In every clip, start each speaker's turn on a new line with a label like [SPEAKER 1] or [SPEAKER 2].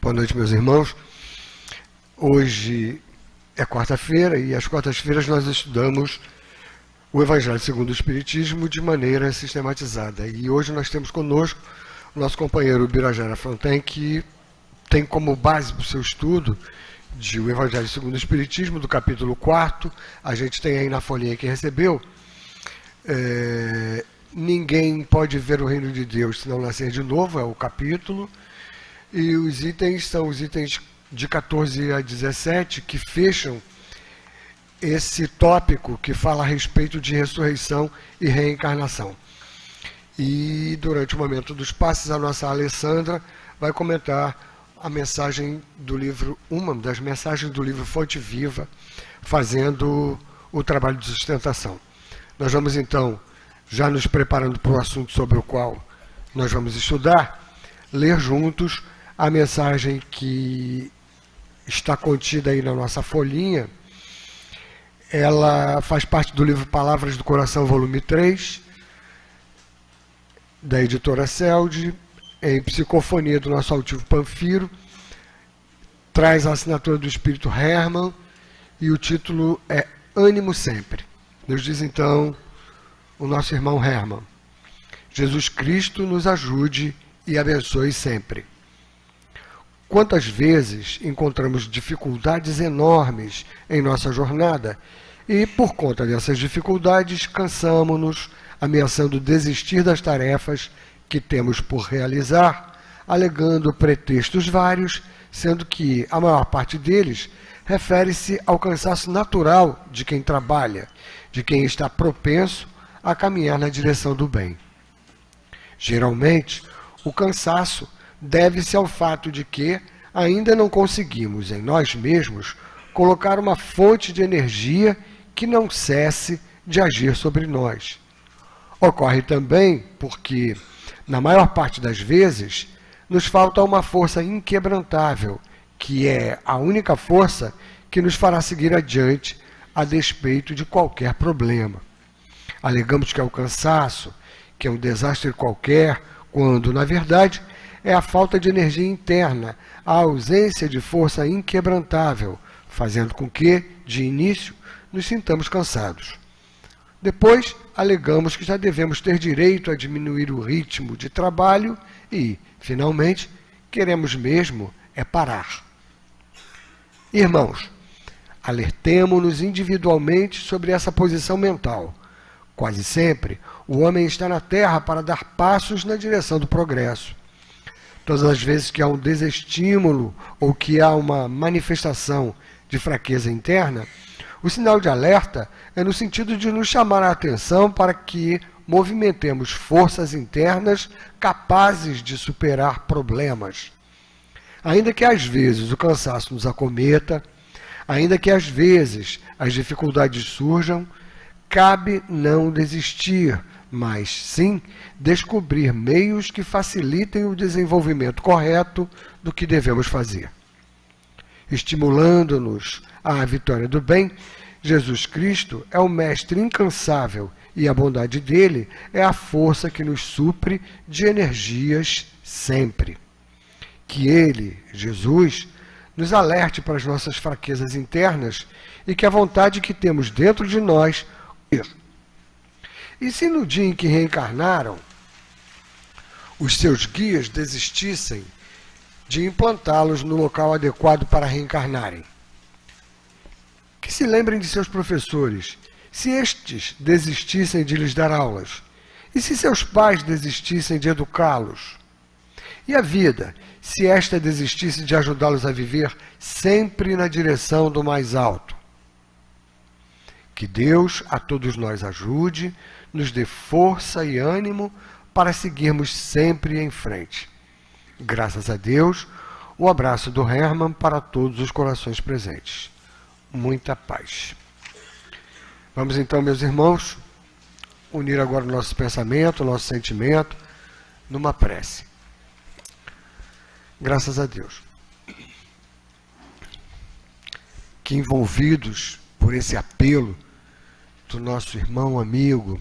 [SPEAKER 1] Boa noite, meus irmãos. Hoje é quarta-feira e às quartas-feiras nós estudamos o Evangelho segundo o Espiritismo de maneira sistematizada. E hoje nós temos conosco o nosso companheiro Birajara Fronten, que tem como base para o seu estudo de o Evangelho segundo o Espiritismo, do capítulo 4. A gente tem aí na folhinha que recebeu. Ninguém pode ver o reino de Deus se não nascer de novo, é o capítulo. E os itens são os itens de 14 a 17 que fecham esse tópico que fala a respeito de ressurreição e reencarnação. E durante o momento dos passes, a nossa Alessandra vai comentar a mensagem do livro, uma das mensagens do livro Fonte Viva, fazendo o trabalho de sustentação. Nós vamos então, já nos preparando para o assunto sobre o qual nós vamos estudar, ler juntos a mensagem que está contida aí na nossa folhinha. Ela faz parte do livro Palavras do Coração, volume 3, da editora Celde, em psicofonia do nosso altivo Panfiro, traz a assinatura do Espírito Hermann, e o título é Ânimo Sempre. Nos diz então o nosso irmão Hermann: Jesus Cristo nos ajude e abençoe sempre. Quantas vezes encontramos dificuldades enormes em nossa jornada e, por conta dessas dificuldades, cansamo-nos, ameaçando desistir das tarefas que temos por realizar, alegando pretextos vários, sendo que a maior parte deles refere-se ao cansaço natural de quem trabalha, de quem está propenso a caminhar na direção do bem. Geralmente, o cansaço deve-se ao fato de que ainda não conseguimos em nós mesmos colocar uma fonte de energia que não cesse de agir sobre nós. Ocorre também porque, na maior parte das vezes, nos falta uma força inquebrantável, que é a única força que nos fará seguir adiante a despeito de qualquer problema. Alegamos que é o cansaço, que é um desastre qualquer, quando, na verdade, é a falta de energia interna, a ausência de força inquebrantável, fazendo com que, de início, nos sintamos cansados. Depois, alegamos que já devemos ter direito a diminuir o ritmo de trabalho e, finalmente, queremos mesmo é parar. Irmãos, alertemo-nos individualmente sobre essa posição mental. Quase sempre, o homem está na Terra para dar passos na direção do progresso. Todas as vezes que há um desestímulo ou que há uma manifestação de fraqueza interna, o sinal de alerta é no sentido de nos chamar a atenção para que movimentemos forças internas capazes de superar problemas. Ainda que às vezes o cansaço nos acometa, ainda que às vezes as dificuldades surjam, cabe não desistir, mas sim descobrir meios que facilitem o desenvolvimento correto do que devemos fazer. Estimulando-nos à vitória do bem, Jesus Cristo é o mestre incansável e a bondade dele é a força que nos supre de energias sempre. Que ele, Jesus, nos alerte para as nossas fraquezas internas e que a vontade que temos dentro de nós. E se no dia em que reencarnaram, os seus guias desistissem de implantá-los no local adequado para reencarnarem? Que se lembrem de seus professores, se estes desistissem de lhes dar aulas, e se seus pais desistissem de educá-los? E a vida, se esta desistisse de ajudá-los a viver sempre na direção do mais alto? Que Deus a todos nós ajude, nos dê força e ânimo para seguirmos sempre em frente. Graças a Deus, o abraço do Hermann para todos os corações presentes. Muita paz. Vamos então, meus irmãos, unir agora o nosso pensamento, o nosso sentimento, numa prece. Graças a Deus, que envolvidos por esse apelo do nosso irmão amigo,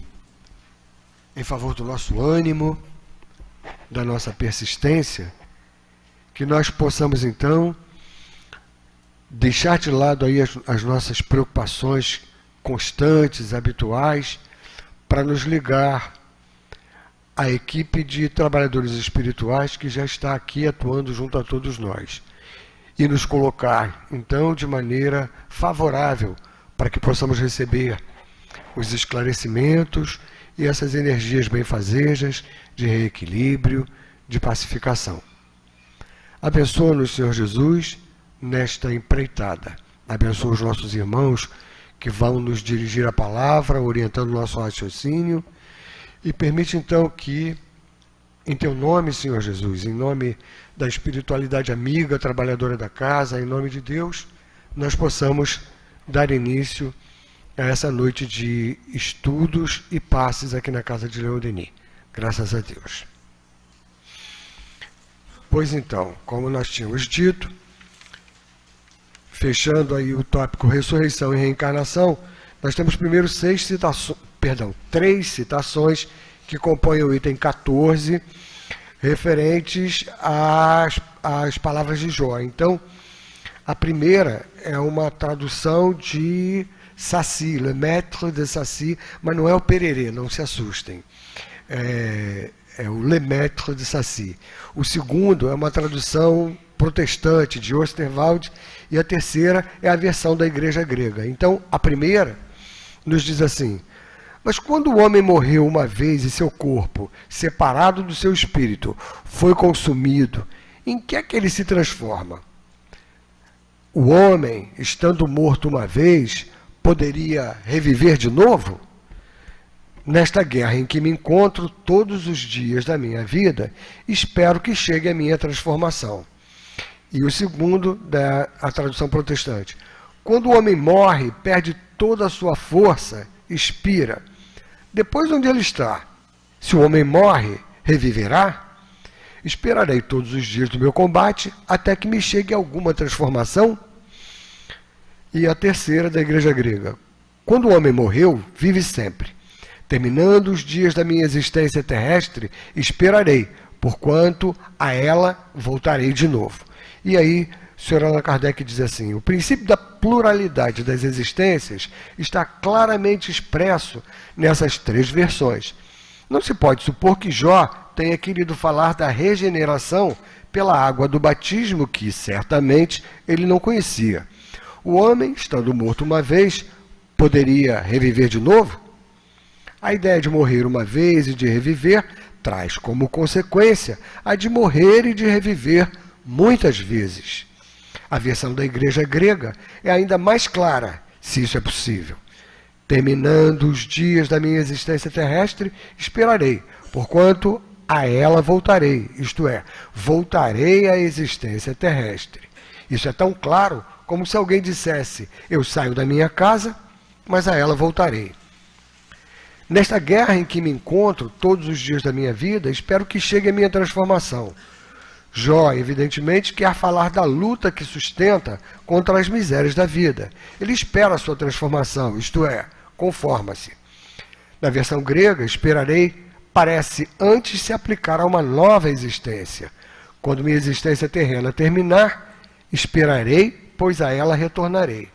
[SPEAKER 1] em favor do nosso ânimo, da nossa persistência, que nós possamos então deixar de lado aí as nossas preocupações constantes, habituais, para nos ligar à equipe de trabalhadores espirituais que já está aqui atuando junto a todos nós e nos colocar então de maneira favorável para que possamos receber os esclarecimentos e essas energias benfazejas de reequilíbrio, de pacificação. Abençoa-nos, Senhor Jesus, nesta empreitada. Abençoa os nossos irmãos que vão nos dirigir a palavra, orientando o nosso raciocínio, e permite então que, em Teu nome, Senhor Jesus, em nome da espiritualidade amiga, trabalhadora da casa, em nome de Deus, nós possamos dar início a essa noite de estudos e passes aqui na casa de Leon Denis. Graças a Deus. Pois então, como nós tínhamos dito, fechando aí o tópico ressurreição e reencarnação, nós temos primeiro três citações que compõem o item 14, referentes às palavras de Jó. Então, a primeira é uma tradução de Saci, Le Maître de Saci, mas não é o Pererê, não se assustem. É o Le Maître de Saci. O segundo é uma tradução protestante de Osterwald, e a terceira é a versão da Igreja Grega. Então, a primeira nos diz assim: mas quando o homem morreu uma vez e seu corpo, separado do seu espírito, foi consumido, em que é que ele se transforma? O homem, estando morto uma vez, poderia reviver de novo? Nesta guerra em que me encontro todos os dias da minha vida, espero que chegue a minha transformação. E o segundo, a tradução protestante: quando o homem morre, perde toda a sua força, expira. Depois, onde ele está? Se o homem morre, reviverá? Esperarei todos os dias do meu combate até que me chegue alguma transformação? E a terceira, da Igreja Grega: quando o homem morreu, vive sempre. Terminando os dias da minha existência terrestre, esperarei, porquanto a ela voltarei de novo. E aí, o Sr. Allan Kardec diz assim: o princípio da pluralidade das existências está claramente expresso nessas três versões. Não se pode supor que Jó tenha querido falar da regeneração pela água do batismo, que certamente ele não conhecia. O homem, estando morto uma vez, poderia reviver de novo? A ideia de morrer uma vez e de reviver traz como consequência a de morrer e de reviver muitas vezes. A versão da Igreja Grega é ainda mais clara, se isso é possível. Terminando os dias da minha existência terrestre, esperarei, porquanto a ela voltarei, isto é, voltarei à existência terrestre. Isso é tão claro como se alguém dissesse: eu saio da minha casa, mas a ela voltarei. Nesta guerra em que me encontro todos os dias da minha vida, espero que chegue a minha transformação. Jó, evidentemente, quer falar da luta que sustenta contra as misérias da vida. Ele espera a sua transformação, isto é, conforma-se. Na versão grega, esperarei parece antes se aplicar a uma nova existência. Quando minha existência terrena terminar, esperarei, pois a ela retornarei.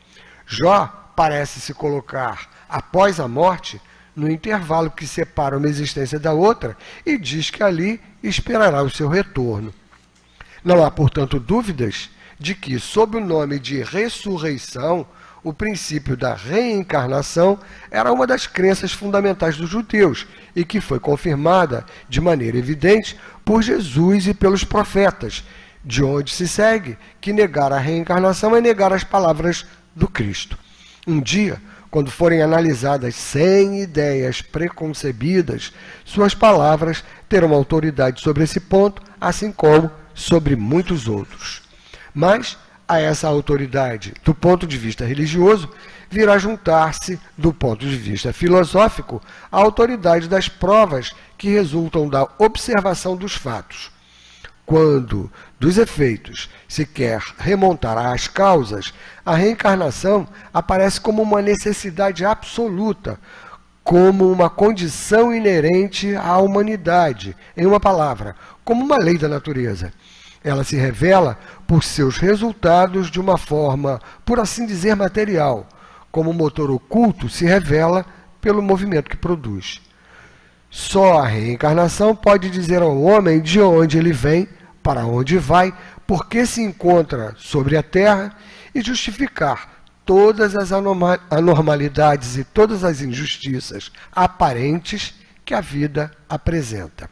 [SPEAKER 1] Jó parece se colocar após a morte no intervalo que separa uma existência da outra e diz que ali esperará o seu retorno. Não há, portanto, dúvidas de que, sob o nome de ressurreição, o princípio da reencarnação era uma das crenças fundamentais dos judeus e que foi confirmada de maneira evidente por Jesus e pelos profetas, de onde se segue que negar a reencarnação é negar as palavras do Cristo. Um dia, quando forem analisadas sem ideias preconcebidas, suas palavras terão autoridade sobre esse ponto, assim como sobre muitos outros. Mas a essa autoridade, do ponto de vista religioso, virá juntar-se, do ponto de vista filosófico, a autoridade das provas que resultam da observação dos fatos. Quando dos efeitos se quer remontar às causas, a reencarnação aparece como uma necessidade absoluta, como uma condição inerente à humanidade, em uma palavra, como uma lei da natureza. Ela se revela por seus resultados de uma forma, por assim dizer, material, como o motor oculto se revela pelo movimento que produz. Só a reencarnação pode dizer ao homem de onde ele vem, para onde vai, por que se encontra sobre a Terra e justificar todas as anormalidades e todas as injustiças aparentes que a vida apresenta.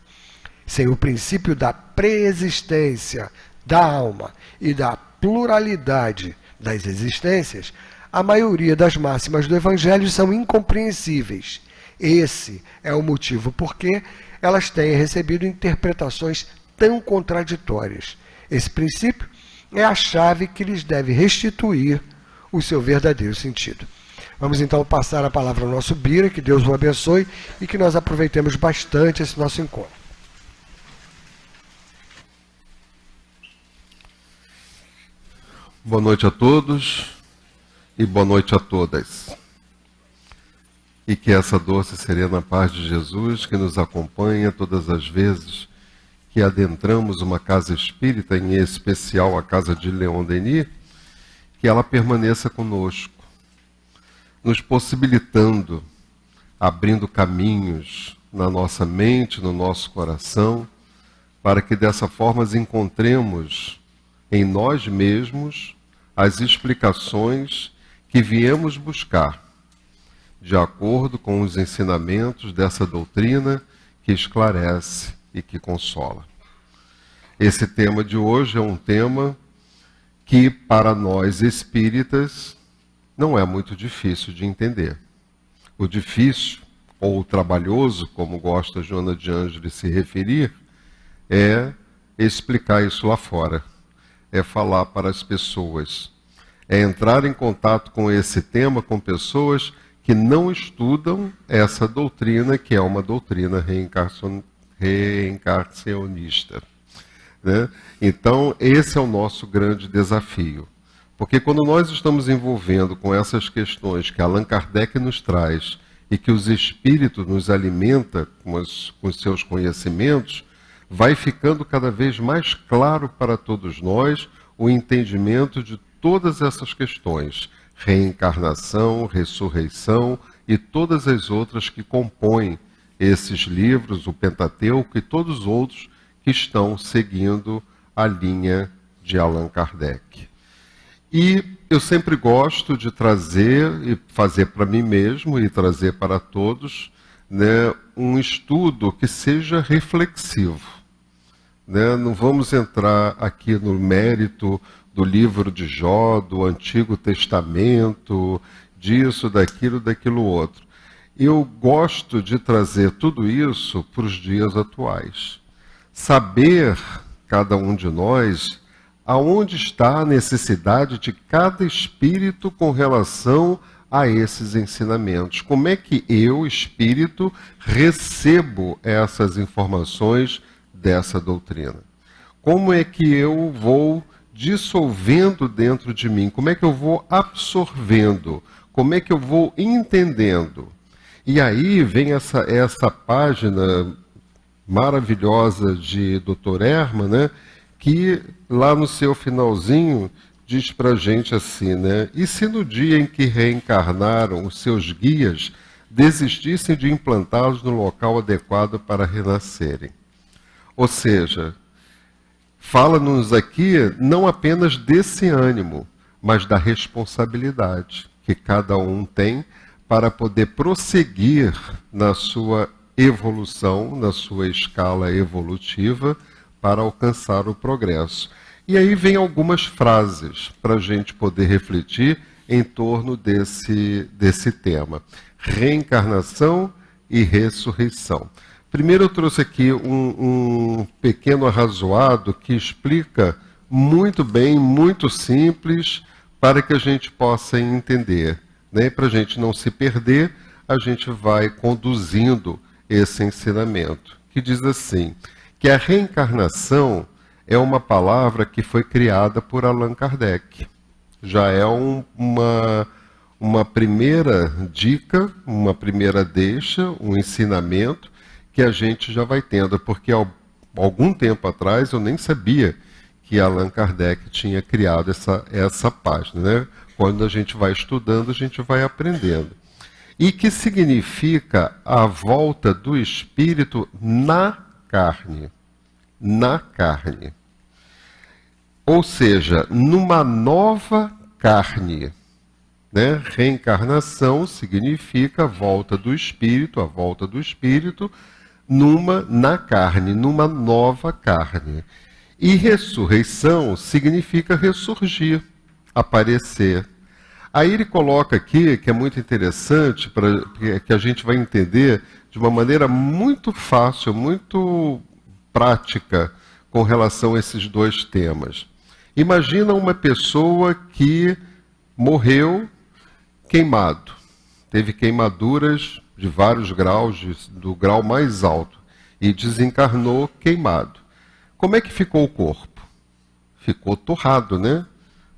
[SPEAKER 1] Sem o princípio da preexistência da alma e da pluralidade das existências, a maioria das máximas do Evangelho são incompreensíveis. Esse é o motivo por que elas têm recebido interpretações tão contraditórias. Esse princípio é a chave que lhes deve restituir o seu verdadeiro sentido. Vamos então passar a palavra ao nosso Bira, que Deus o abençoe e que nós aproveitemos bastante esse nosso encontro.
[SPEAKER 2] Boa noite a todos e boa noite a todas. E que essa doce e serena paz de Jesus, que nos acompanha todas as vezes que adentramos uma casa espírita, em especial a casa de Leon Denis, que ela permaneça conosco, nos possibilitando, abrindo caminhos na nossa mente, no nosso coração, para que dessa forma encontremos em nós mesmos as explicações que viemos buscar, de acordo com os ensinamentos dessa doutrina que esclarece e que consola. Esse tema de hoje é um tema que, para nós espíritas, não é muito difícil de entender. O difícil, ou o trabalhoso, como gosta Joana de Ângeles se referir, é explicar isso lá fora, é falar para as pessoas, é entrar em contato com esse tema com pessoas que não estudam essa doutrina, que é uma doutrina reencarnacionista. Né? Então, esse é o nosso grande desafio. Porque quando nós estamos envolvendo com essas questões que Allan Kardec nos traz e que os espíritos nos alimentam com os seus conhecimentos, vai ficando cada vez mais claro para todos nós o entendimento de todas essas questões, reencarnação, ressurreição e todas as outras que compõem esses livros, o Pentateuco e todos os outros que estão seguindo a linha de Allan Kardec. E eu sempre gosto de trazer e fazer para mim mesmo e trazer para todos, né, um estudo que seja reflexivo. Né? Não vamos entrar aqui no mérito do livro de Jó, do Antigo Testamento, disso, daquilo outro. Eu gosto de trazer tudo isso para os dias atuais. Saber, cada um de nós, aonde está a necessidade de cada espírito com relação a esses ensinamentos. Como é que eu, espírito, recebo essas informações dessa doutrina? Como é que eu vou dissolvendo dentro de mim? Como é que eu vou absorvendo? Como é que eu vou entendendo? E aí vem essa página maravilhosa de Dr. Hermann, né, que lá no seu finalzinho diz para a gente assim, né? E se no dia em que reencarnaram os seus guias desistissem de implantá-los no local adequado para renascerem? Ou seja, fala-nos aqui não apenas desse ânimo, mas da responsabilidade que cada um tem para poder prosseguir na sua evolução, na sua escala evolutiva, para alcançar o progresso. E aí vem algumas frases para a gente poder refletir em torno desse tema. Reencarnação e ressurreição. Primeiro eu trouxe aqui um pequeno arrazoado que explica muito bem, muito simples, para que a gente possa entender. Né? Para a gente não se perder, a gente vai conduzindo esse ensinamento, que diz assim, que a reencarnação é uma palavra que foi criada por Allan Kardec. Já é uma primeira dica, uma primeira deixa, um ensinamento que a gente já vai tendo, porque há algum tempo atrás eu nem sabia que Allan Kardec tinha criado essa página, né? Quando a gente vai estudando, a gente vai aprendendo. E que significa a volta do espírito na carne. Na carne. Ou seja, numa nova carne. Né? Reencarnação significa a volta do espírito na carne, numa nova carne. E ressurreição significa ressurgir, aparecer. Aí ele coloca aqui, que é muito interessante, que a gente vai entender de uma maneira muito fácil, muito prática, com relação a esses dois temas. Imagina uma pessoa que morreu queimado, teve queimaduras de vários graus, do grau mais alto, e desencarnou queimado. Como é que ficou o corpo? Ficou torrado, né?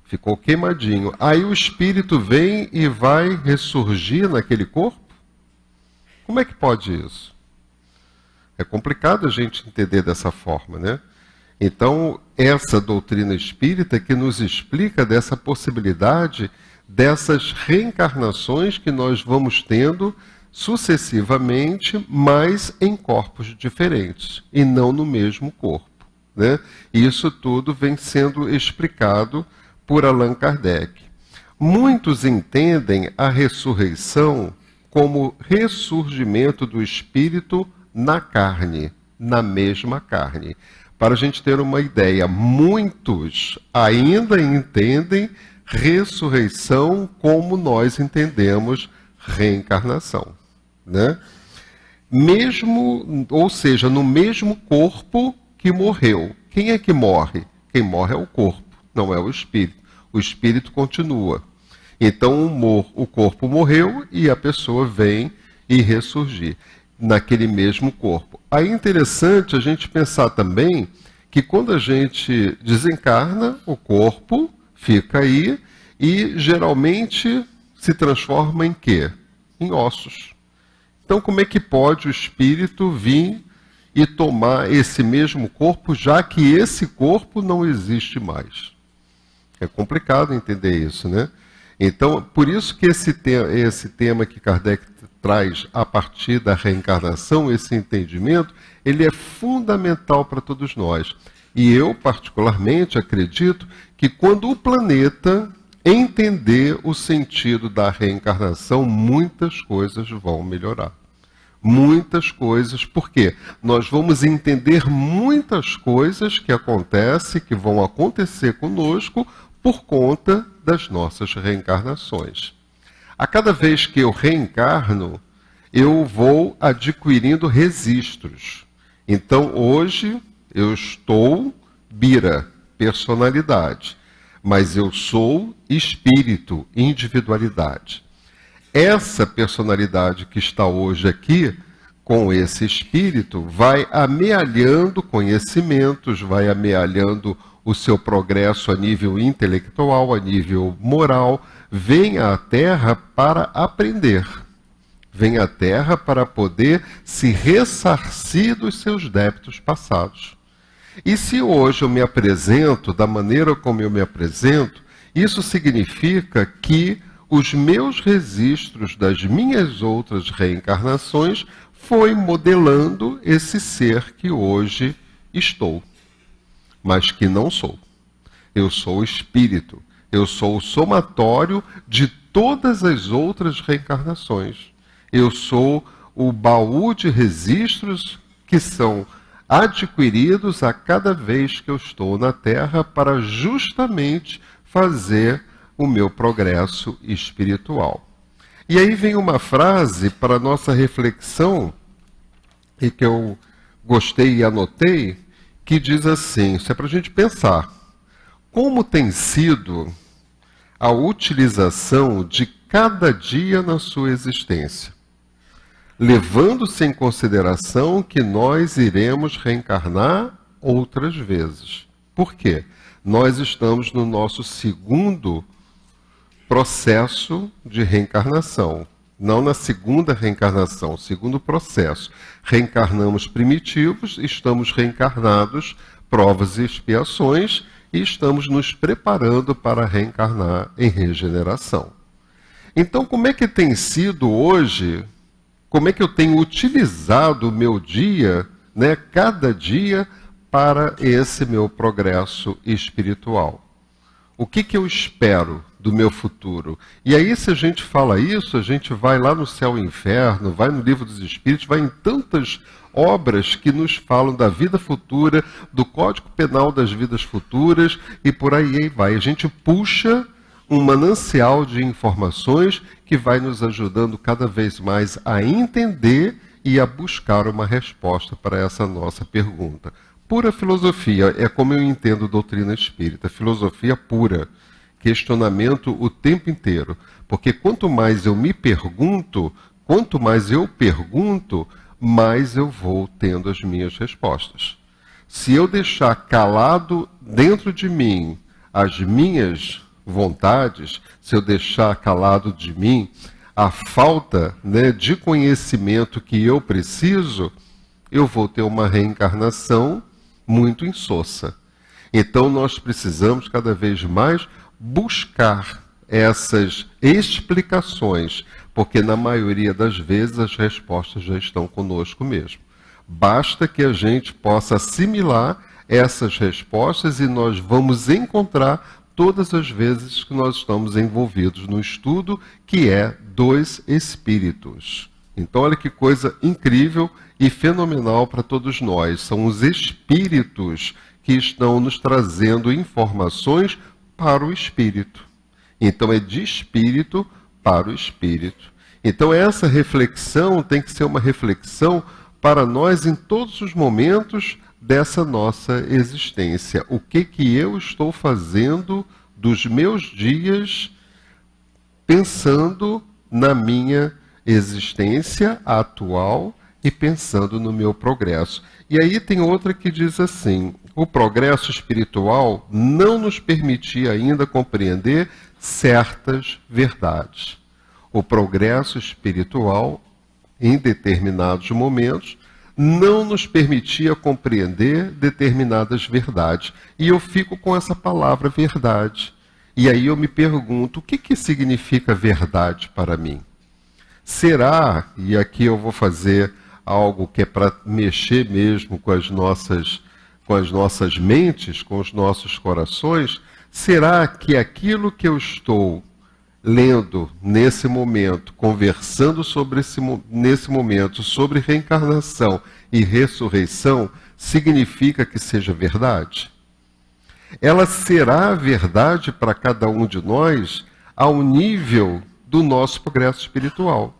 [SPEAKER 2] Ficou queimadinho. Aí o espírito vem e vai ressurgir naquele corpo? Como é que pode isso? É complicado a gente entender dessa forma, né? Então, essa doutrina espírita que nos explica dessa possibilidade dessas reencarnações que nós vamos tendo sucessivamente, mas em corpos diferentes, e não no mesmo corpo. Né? Isso tudo vem sendo explicado por Allan Kardec. Muitos entendem a ressurreição como ressurgimento do espírito na carne, na mesma carne. Para a gente ter uma ideia, muitos ainda entendem ressurreição como nós entendemos reencarnação. Né? Mesmo, ou seja, no mesmo corpo que morreu. Quem é que morre? Quem morre é o corpo, não é o espírito. O espírito continua. Então o corpo morreu e a pessoa vem e ressurgir naquele mesmo corpo. Aí é interessante a gente pensar também que quando a gente desencarna, o corpo fica aí e geralmente se transforma em quê? Em ossos. Então como é que pode o espírito vir e tomar esse mesmo corpo, já que esse corpo não existe mais? É complicado entender isso, né? Então, por isso que esse tema que Kardec traz a partir da reencarnação, esse entendimento, ele é fundamental para todos nós. E eu, particularmente, acredito que quando o planeta entender o sentido da reencarnação, muitas coisas vão melhorar. Muitas coisas, porque nós vamos entender muitas coisas que acontecem, que vão acontecer conosco por conta das nossas reencarnações. A cada vez que eu reencarno, eu vou adquirindo registros. Então, hoje, eu estou Bira, personalidade, mas eu sou espírito, individualidade. Essa personalidade que está hoje aqui, com esse espírito, vai amealhando conhecimentos, vai amealhando o seu progresso a nível intelectual, a nível moral, vem à Terra para aprender. Vem à Terra para poder se ressarcir dos seus débitos passados. E se hoje eu me apresento da maneira como eu me apresento, isso significa que os meus registros das minhas outras reencarnações foi modelando esse ser que hoje estou, mas que não sou. Eu sou o espírito, eu sou o somatório de todas as outras reencarnações. Eu sou o baú de registros que são adquiridos a cada vez que eu estou na Terra para justamente fazer o meu progresso espiritual. E aí vem uma frase para a nossa reflexão, e que eu gostei e anotei, que diz assim, isso é para a gente pensar, como tem sido a utilização de cada dia na sua existência, levando-se em consideração que nós iremos reencarnar outras vezes. Por quê? Nós estamos no nosso segundo processo de reencarnação. Não na segunda reencarnação, segundo processo. Reencarnamos primitivos, estamos reencarnados, provas e expiações, e estamos nos preparando para reencarnar em regeneração. Então, como é que tem sido hoje, como é que eu tenho utilizado o meu dia, né, cada dia, para esse meu progresso espiritual? O que eu espero do meu futuro? E aí, se a gente fala isso, a gente vai lá no Céu e Inferno, vai no Livro dos Espíritos, vai em tantas obras que nos falam da vida futura, do Código Penal das vidas futuras, e por aí vai. A gente puxa um manancial de informações que vai nos ajudando cada vez mais a entender e a buscar uma resposta para essa nossa pergunta. Pura filosofia, é como eu entendo doutrina espírita, filosofia pura, questionamento o tempo inteiro. Porque quanto mais eu me pergunto, quanto mais eu pergunto, mais eu vou tendo as minhas respostas. Se eu deixar calado dentro de mim as minhas vontades, se eu deixar calado de mim a falta, né, de conhecimento que eu preciso, eu vou ter uma reencarnação muito insossa. Então nós precisamos cada vez mais buscar essas explicações, porque na maioria das vezes as respostas já estão conosco mesmo. Basta que a gente possa assimilar essas respostas e nós vamos encontrar todas as vezes que nós estamos envolvidos no estudo, que é dos espíritos. Então olha que coisa incrível e fenomenal para todos nós. São os espíritos que estão nos trazendo informações para o espírito. Então é de espírito para o espírito. Então essa reflexão tem que ser uma reflexão para nós em todos os momentos dessa nossa existência. O que eu estou fazendo dos meus dias pensando na minha existência atual e pensando no meu progresso. E aí tem outra que diz assim: o progresso espiritual não nos permitia ainda compreender certas verdades. O progresso espiritual, em determinados momentos, não nos permitia compreender determinadas verdades. E eu fico com essa palavra verdade. E aí eu me pergunto, o que significa verdade para mim? Será, e aqui eu vou fazer algo que é para mexer mesmo com as nossas mentes, com os nossos corações, será que aquilo que eu estou lendo nesse momento, conversando nesse momento sobre reencarnação e ressurreição, significa que seja verdade? Ela será verdade para cada um de nós ao nível do nosso progresso espiritual.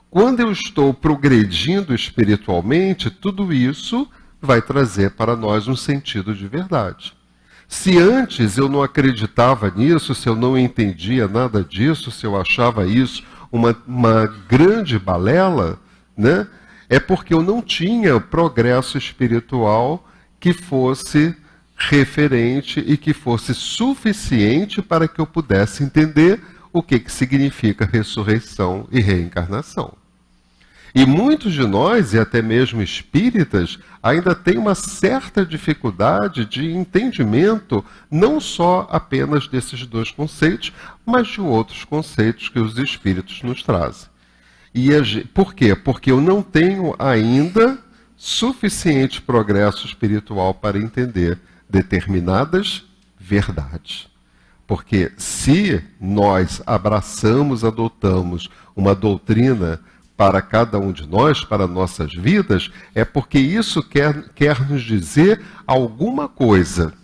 [SPEAKER 2] Quando eu estou progredindo espiritualmente, tudo isso vai trazer para nós um sentido de verdade. Se antes eu não acreditava nisso, se eu não entendia nada disso, se eu achava isso uma grande balela, né, é porque eu não tinha progresso espiritual que fosse referente e que fosse suficiente para que eu pudesse entender o que significa ressurreição e reencarnação. E muitos de nós, e até mesmo espíritas, ainda têm uma certa dificuldade de entendimento, não só apenas desses dois conceitos, mas de outros conceitos que os espíritos nos trazem. Por quê? Porque eu não tenho ainda suficiente progresso espiritual para entender determinadas verdades. Porque se nós adotamos uma doutrina para cada um de nós, para nossas vidas, é porque isso quer nos dizer alguma coisa.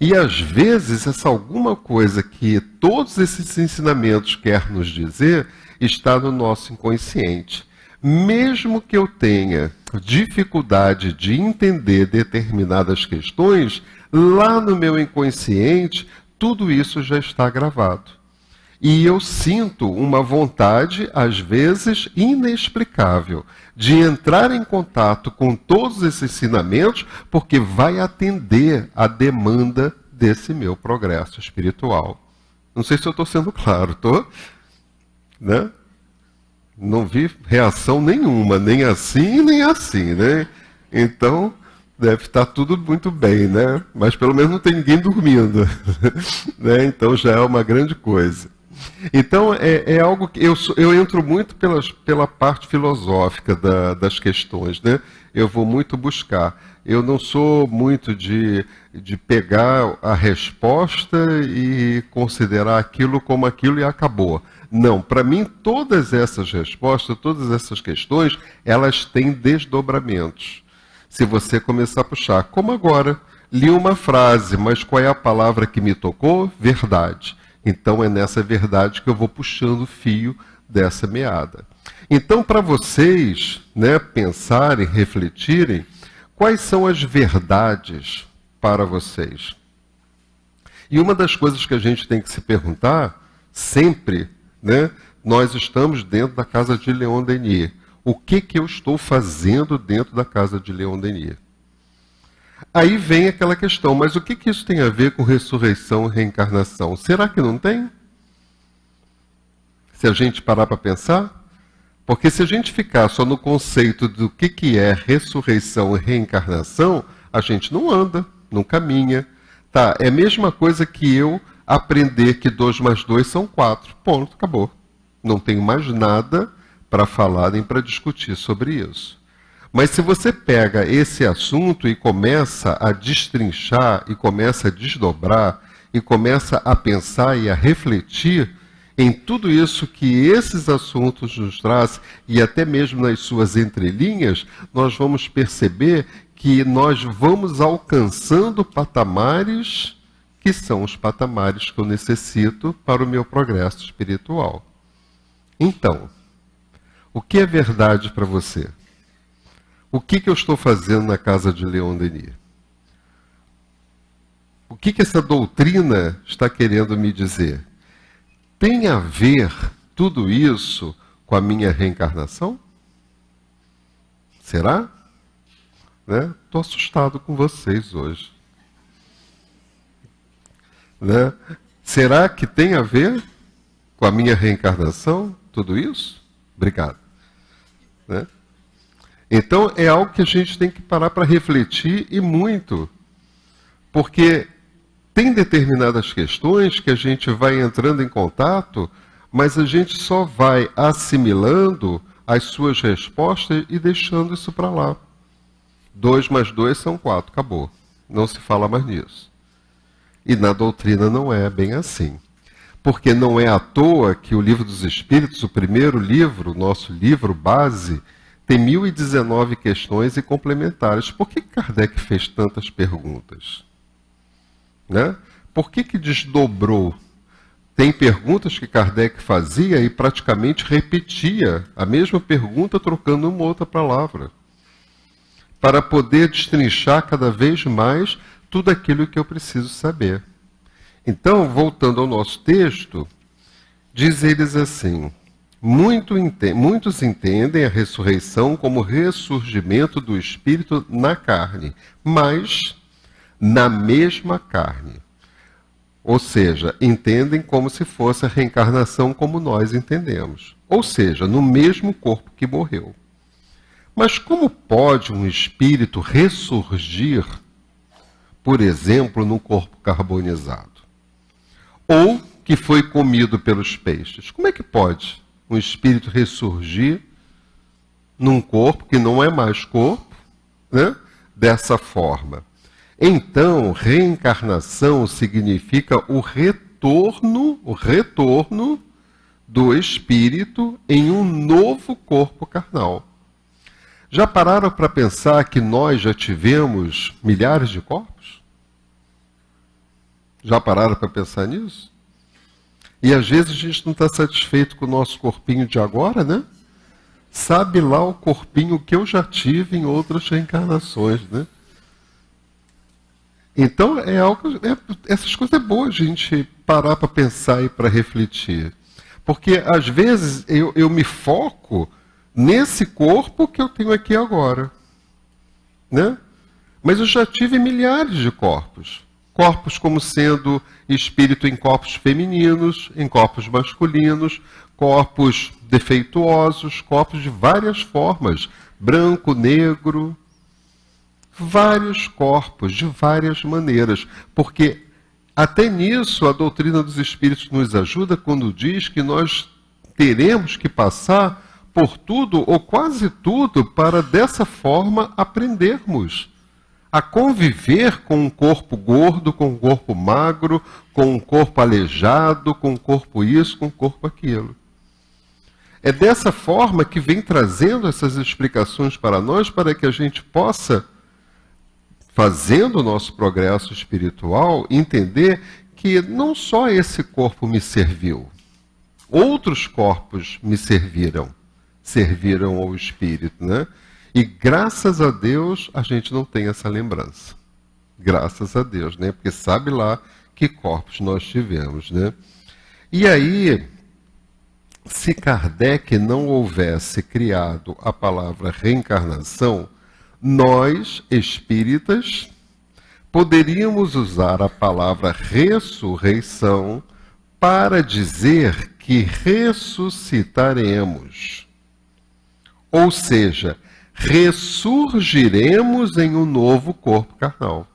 [SPEAKER 2] E às vezes essa alguma coisa que todos esses ensinamentos querem nos dizer está no nosso inconsciente. Mesmo que eu tenha dificuldade de entender determinadas questões, lá no meu inconsciente tudo isso já está gravado. E eu sinto uma vontade, às vezes inexplicável, de entrar em contato com todos esses ensinamentos, porque vai atender a demanda desse meu progresso espiritual. Não sei se eu estou sendo claro, estou? Né? Não vi reação nenhuma, nem assim, né? Então, Deve estar tudo muito bem, né? Mas pelo menos não tem ninguém dormindo. Né? Então já é uma grande coisa. Então é algo que eu entro muito pela parte filosófica das questões, né? Eu vou muito buscar. Eu não sou muito de pegar a resposta e considerar aquilo como aquilo e acabou. Não, para mim todas essas respostas, todas essas questões, elas têm desdobramentos. Se você começar a puxar, como agora, li uma frase, mas qual é a palavra que me tocou? Verdade. Então é nessa verdade que eu vou puxando o fio dessa meada. Então, para vocês, né, pensarem, refletirem, quais são as verdades para vocês? E uma das coisas que a gente tem que se perguntar, sempre, né, nós estamos dentro da casa de Leon Denis. O que eu estou fazendo dentro da casa de Leon Denis? Aí vem aquela questão, mas o que isso tem a ver com ressurreição e reencarnação? Será que não tem? Se a gente parar para pensar? Porque se a gente ficar só no conceito do que é ressurreição e reencarnação, a gente não anda, não caminha. Tá, é a mesma coisa que eu aprender que 2 mais 2 são 4. Ponto, acabou. Não tenho mais nada para falar nem para discutir sobre isso. Mas se você pega esse assunto e começa a destrinchar, e começa a desdobrar, e começa a pensar e a refletir em tudo isso que esses assuntos nos trazem, e até mesmo nas suas entrelinhas, nós vamos perceber que nós vamos alcançando patamares que são os patamares que eu necessito para o meu progresso espiritual. Então, o que é verdade para você? O que eu estou fazendo na casa de Leon Denis? O que essa doutrina está querendo me dizer? Tem a ver tudo isso com a minha reencarnação? Será? Estou assustado com vocês hoje. Né? Será que tem a ver com a minha reencarnação? Tudo isso? Obrigado. Né? Então, é algo que a gente tem que parar para refletir e muito. Porque tem determinadas questões que a gente vai entrando em contato, mas a gente só vai assimilando as suas respostas e deixando isso para lá. 2 mais 2 são 4, acabou. Não se fala mais nisso. E na doutrina não é bem assim. Porque não é à toa que o Livro dos Espíritos, o primeiro livro, o nosso livro base, tem 1019 questões e complementares. Por que Kardec fez tantas perguntas? Né? Por que desdobrou? Tem perguntas que Kardec fazia e praticamente repetia a mesma pergunta, trocando uma outra palavra, para poder destrinchar cada vez mais tudo aquilo que eu preciso saber. Então, voltando ao nosso texto, diz eles assim: muitos entendem a ressurreição como ressurgimento do espírito na carne, mas na mesma carne. Ou seja, entendem como se fosse a reencarnação como nós entendemos. Ou seja, no mesmo corpo que morreu. Mas como pode um espírito ressurgir, por exemplo, num corpo carbonizado? Ou que foi comido pelos peixes? Como é que pode um espírito ressurgir num corpo que não é mais corpo, né? Dessa forma? Então, reencarnação significa o retorno do espírito em um novo corpo carnal. Já pararam para pensar que nós já tivemos milhares de corpos? Já pararam para pensar nisso? E às vezes a gente não está satisfeito com o nosso corpinho de agora, né? Sabe lá o corpinho que eu já tive em outras reencarnações, né? Então, essas coisas é boa a gente parar para pensar e para refletir. Porque, às vezes, eu me foco nesse corpo que eu tenho aqui agora. Né? Mas eu já tive milhares de corpos. Corpos como sendo espírito em corpos femininos, em corpos masculinos, corpos defeituosos, corpos de várias formas. Branco, negro, vários corpos, de várias maneiras, porque até nisso a doutrina dos Espíritos nos ajuda quando diz que nós teremos que passar por tudo ou quase tudo para dessa forma aprendermos a conviver com um corpo gordo, com um corpo magro, com um corpo aleijado, com um corpo isso, com um corpo aquilo. É dessa forma que vem trazendo essas explicações para nós, para que a gente possa, fazendo o nosso progresso espiritual, entender que não só esse corpo me serviu, outros corpos me serviram ao espírito, né? E graças a Deus a gente não tem essa lembrança. Graças a Deus, né? Porque sabe lá que corpos nós tivemos, né? E aí, se Kardec não houvesse criado a palavra reencarnação, nós, espíritas, poderíamos usar a palavra ressurreição para dizer que ressuscitaremos. Ou seja, ressurgiremos em um novo corpo carnal.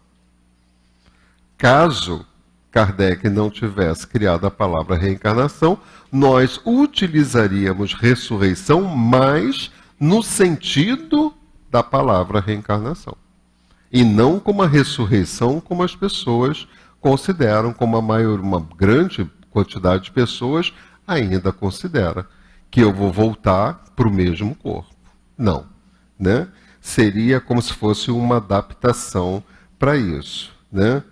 [SPEAKER 2] Caso Kardec não tivesse criado a palavra reencarnação, nós utilizaríamos ressurreição mais no sentido da palavra reencarnação. E não como a ressurreição como as pessoas consideram, como uma grande quantidade de pessoas ainda considera, que eu vou voltar para o mesmo corpo. Não, né? Seria como se fosse uma adaptação para isso, né?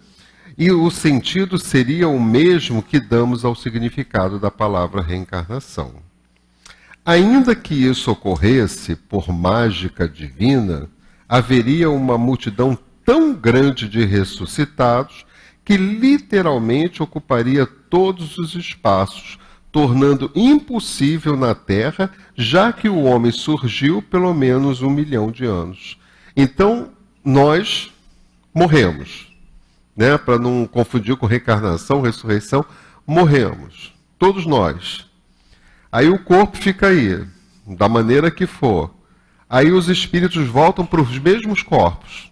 [SPEAKER 2] E o sentido seria o mesmo que damos ao significado da palavra reencarnação. Ainda que isso ocorresse por mágica divina, haveria uma multidão tão grande de ressuscitados que literalmente ocuparia todos os espaços, tornando impossível na Terra, já que o homem surgiu pelo menos 1 milhão de anos. Então, nós morremos, né? Para não confundir com reencarnação, ressurreição, morremos, todos nós. Aí o corpo fica aí, da maneira que for. Aí os espíritos voltam para os mesmos corpos.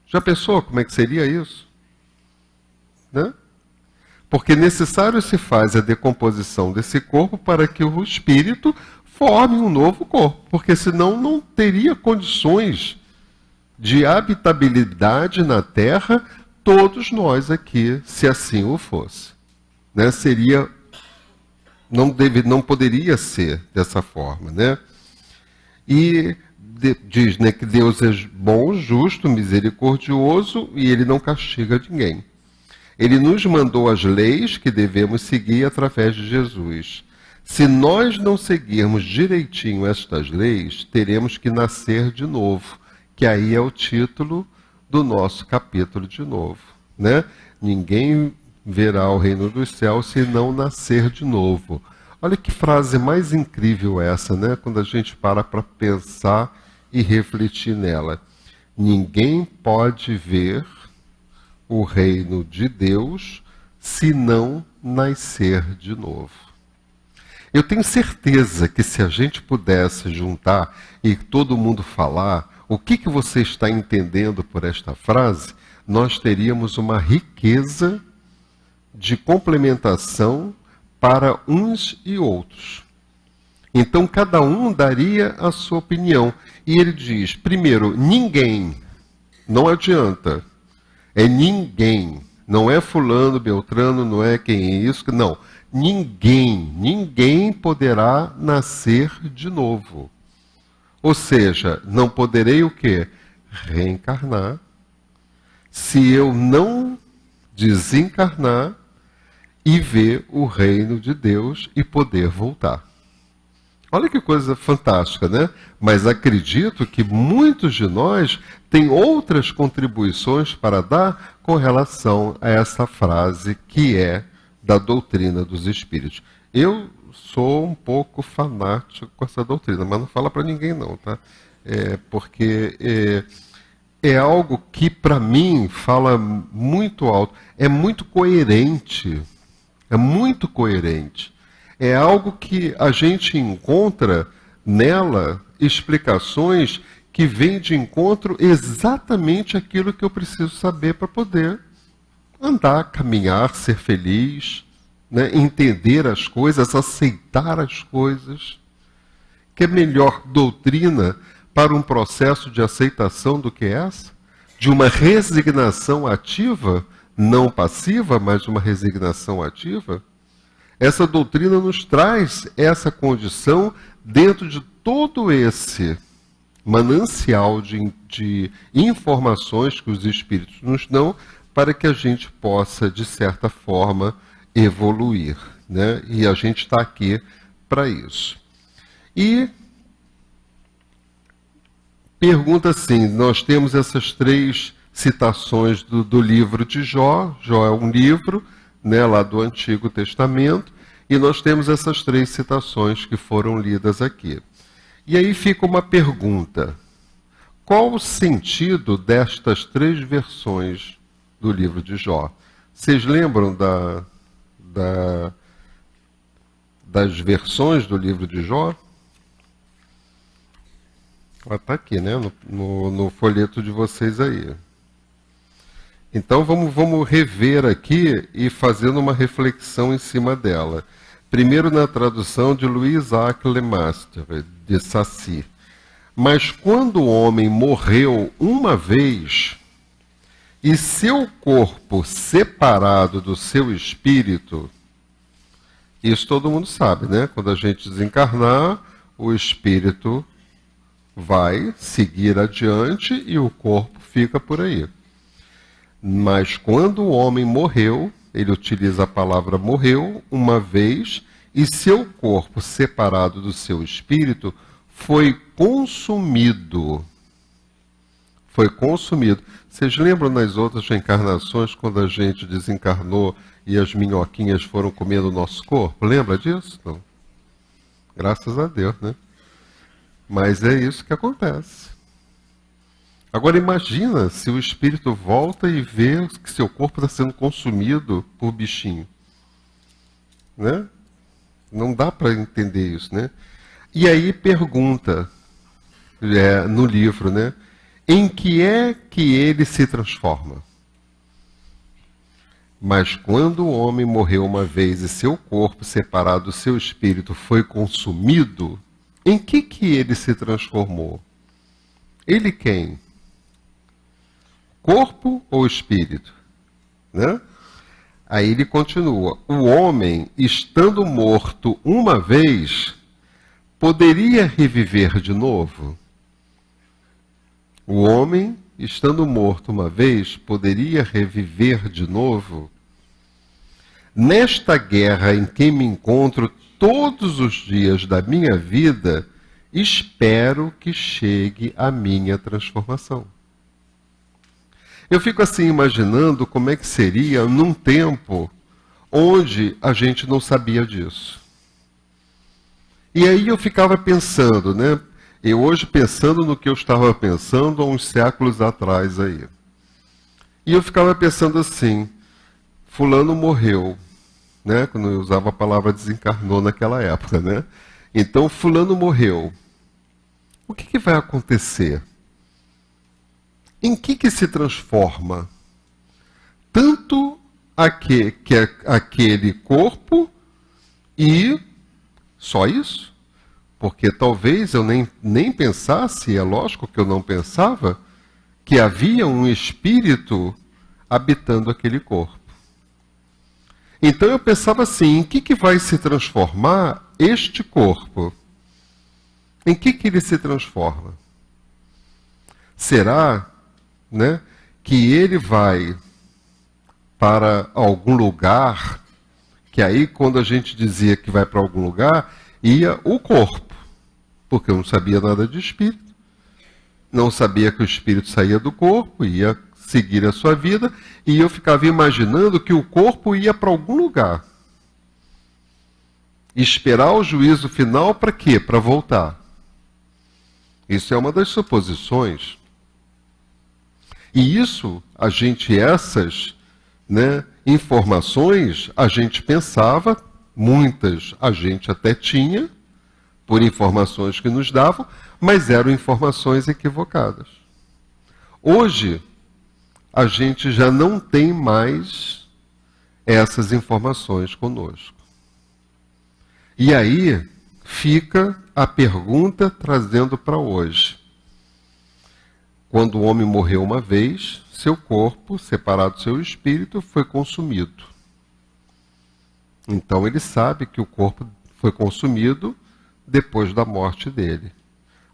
[SPEAKER 2] Já pensou como é que seria isso? Né? Porque necessário se faz a decomposição desse corpo para que o espírito forme um novo corpo. Porque senão não teria condições de habitabilidade na Terra, todos nós aqui, se assim o fosse. Né? Seria... Não poderia ser dessa forma, né? E diz, né, que Deus é bom, justo, misericordioso e Ele não castiga ninguém. Ele nos mandou as leis que devemos seguir através de Jesus. Se nós não seguirmos direitinho estas leis, teremos que nascer de novo, que aí é o título do nosso capítulo de novo, né? Ninguém verá o reino dos céus se não nascer de novo. Olha que frase mais incrível essa, né? Quando a gente para pensar e refletir nela. Ninguém pode ver o reino de Deus se não nascer de novo. Eu tenho certeza que se a gente pudesse juntar e todo mundo falar o que você está entendendo por esta frase, nós teríamos uma riqueza de complementação para uns e outros. Então, cada um daria a sua opinião. E ele diz, primeiro, ninguém, não adianta, é ninguém, não é fulano, beltrano, não é quem é isso, não. Ninguém poderá nascer de novo. Ou seja, não poderei o quê? Reencarnar, se eu não desencarnar e ver o reino de Deus e poder voltar. Olha que coisa fantástica, né? Mas acredito que muitos de nós têm outras contribuições para dar com relação a essa frase que é da doutrina dos espíritos. Eu sou um pouco fanático com essa doutrina, mas não fala para ninguém não, tá? Porque é algo que para mim fala muito alto, é muito coerente. É muito coerente. É algo que a gente encontra nela explicações que vem de encontro exatamente aquilo que eu preciso saber para poder andar, caminhar, ser feliz, né? Entender as coisas, aceitar as coisas. Que melhor doutrina para um processo de aceitação do que essa? De uma resignação ativa, não passiva, mas uma resignação ativa? Essa doutrina nos traz essa condição dentro de todo esse manancial de informações que os Espíritos nos dão para que a gente possa, de certa forma, evoluir, né? E a gente está aqui para isso. E pergunta assim, nós temos essas 3 citações do livro de Jó. Jó é um livro, né, lá do Antigo Testamento, e nós temos essas 3 citações que foram lidas aqui. E aí fica uma pergunta: qual o sentido destas 3 versões do livro de Jó? Vocês lembram das versões do livro de Jó? Ela está aqui, né? No folheto de vocês aí. Então vamos rever aqui e fazendo uma reflexão em cima dela. Primeiro na tradução de Louis-Jacques Lemaître, de Sacy. Mas quando o homem morreu uma vez, e seu corpo separado do seu espírito, isso todo mundo sabe, né? Quando a gente desencarnar, o espírito vai seguir adiante e o corpo fica por aí. Mas quando o homem morreu, ele utiliza a palavra morreu uma vez, e seu corpo separado do seu espírito foi consumido. Foi consumido. Vocês lembram nas outras reencarnações, quando a gente desencarnou e as minhoquinhas foram comendo o nosso corpo? Lembra disso? Não. Graças a Deus, né? Mas é isso que acontece. Agora imagina se o espírito volta e vê que seu corpo está sendo consumido por bichinho. Né? Não dá para entender isso, né? E aí pergunta no livro, né? Em que é que ele se transforma? Mas quando o homem morreu uma vez e seu corpo separado do seu espírito foi consumido, em que ele se transformou? Ele quem? Corpo ou espírito? Né? Aí ele continua. O homem, estando morto uma vez, poderia reviver de novo? O homem, estando morto uma vez, poderia reviver de novo? Nesta guerra em que me encontro todos os dias da minha vida, espero que chegue a minha transformação. Eu fico assim imaginando como é que seria num tempo onde a gente não sabia disso. E aí eu ficava pensando, né? Eu hoje pensando no que eu estava pensando há uns séculos atrás aí. E eu ficava pensando assim, fulano morreu, né? Quando eu usava a palavra desencarnou naquela época, né? Então fulano morreu. O que vai acontecer? Em que se transforma? Tanto aquele corpo e só isso? Porque talvez eu nem pensasse, é lógico que eu não pensava, que havia um espírito habitando aquele corpo. Então eu pensava assim, em que vai se transformar este corpo? Em que ele se transforma? Será, né, que ele vai para algum lugar, que aí quando a gente dizia que vai para algum lugar, ia o corpo, porque eu não sabia nada de espírito, não sabia que o espírito saía do corpo, ia seguir a sua vida, e eu ficava imaginando que o corpo ia para algum lugar. Esperar o juízo final para quê? Para voltar. Isso é uma das suposições. E isso, essas, né, informações, a gente pensava, muitas a gente até tinha, por informações que nos davam, mas eram informações equivocadas. Hoje, a gente já não tem mais essas informações conosco. E aí fica a pergunta trazendo para hoje. Quando o homem morreu uma vez, seu corpo, separado do seu espírito, foi consumido. Então ele sabe que o corpo foi consumido depois da morte dele.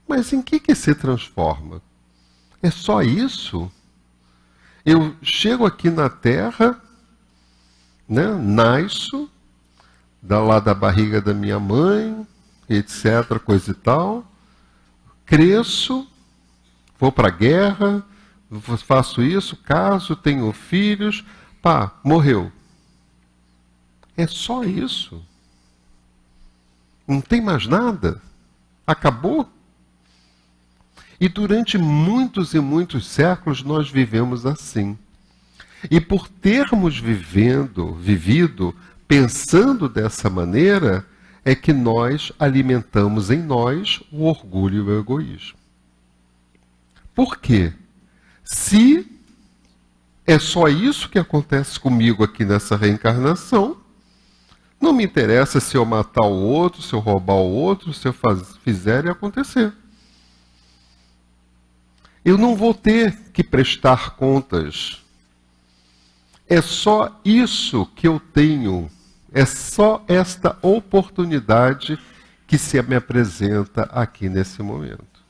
[SPEAKER 2] Mas em que se transforma? É só isso? Eu chego aqui na Terra, né, nasço, lá da barriga da minha mãe, etc., coisa e tal, cresço, vou para a guerra, faço isso, caso, tenho filhos, pá, morreu. É só isso. Não tem mais nada. Acabou. E durante muitos e muitos séculos nós vivemos assim. E por termos vivido, pensando dessa maneira, é que nós alimentamos em nós o orgulho e o egoísmo. Por quê? Se é só isso que acontece comigo aqui nessa reencarnação, não me interessa se eu matar o outro, se eu roubar o outro, se eu fizer e acontecer. Eu não vou ter que prestar contas. É só isso que eu tenho. É só esta oportunidade que se me apresenta aqui nesse momento.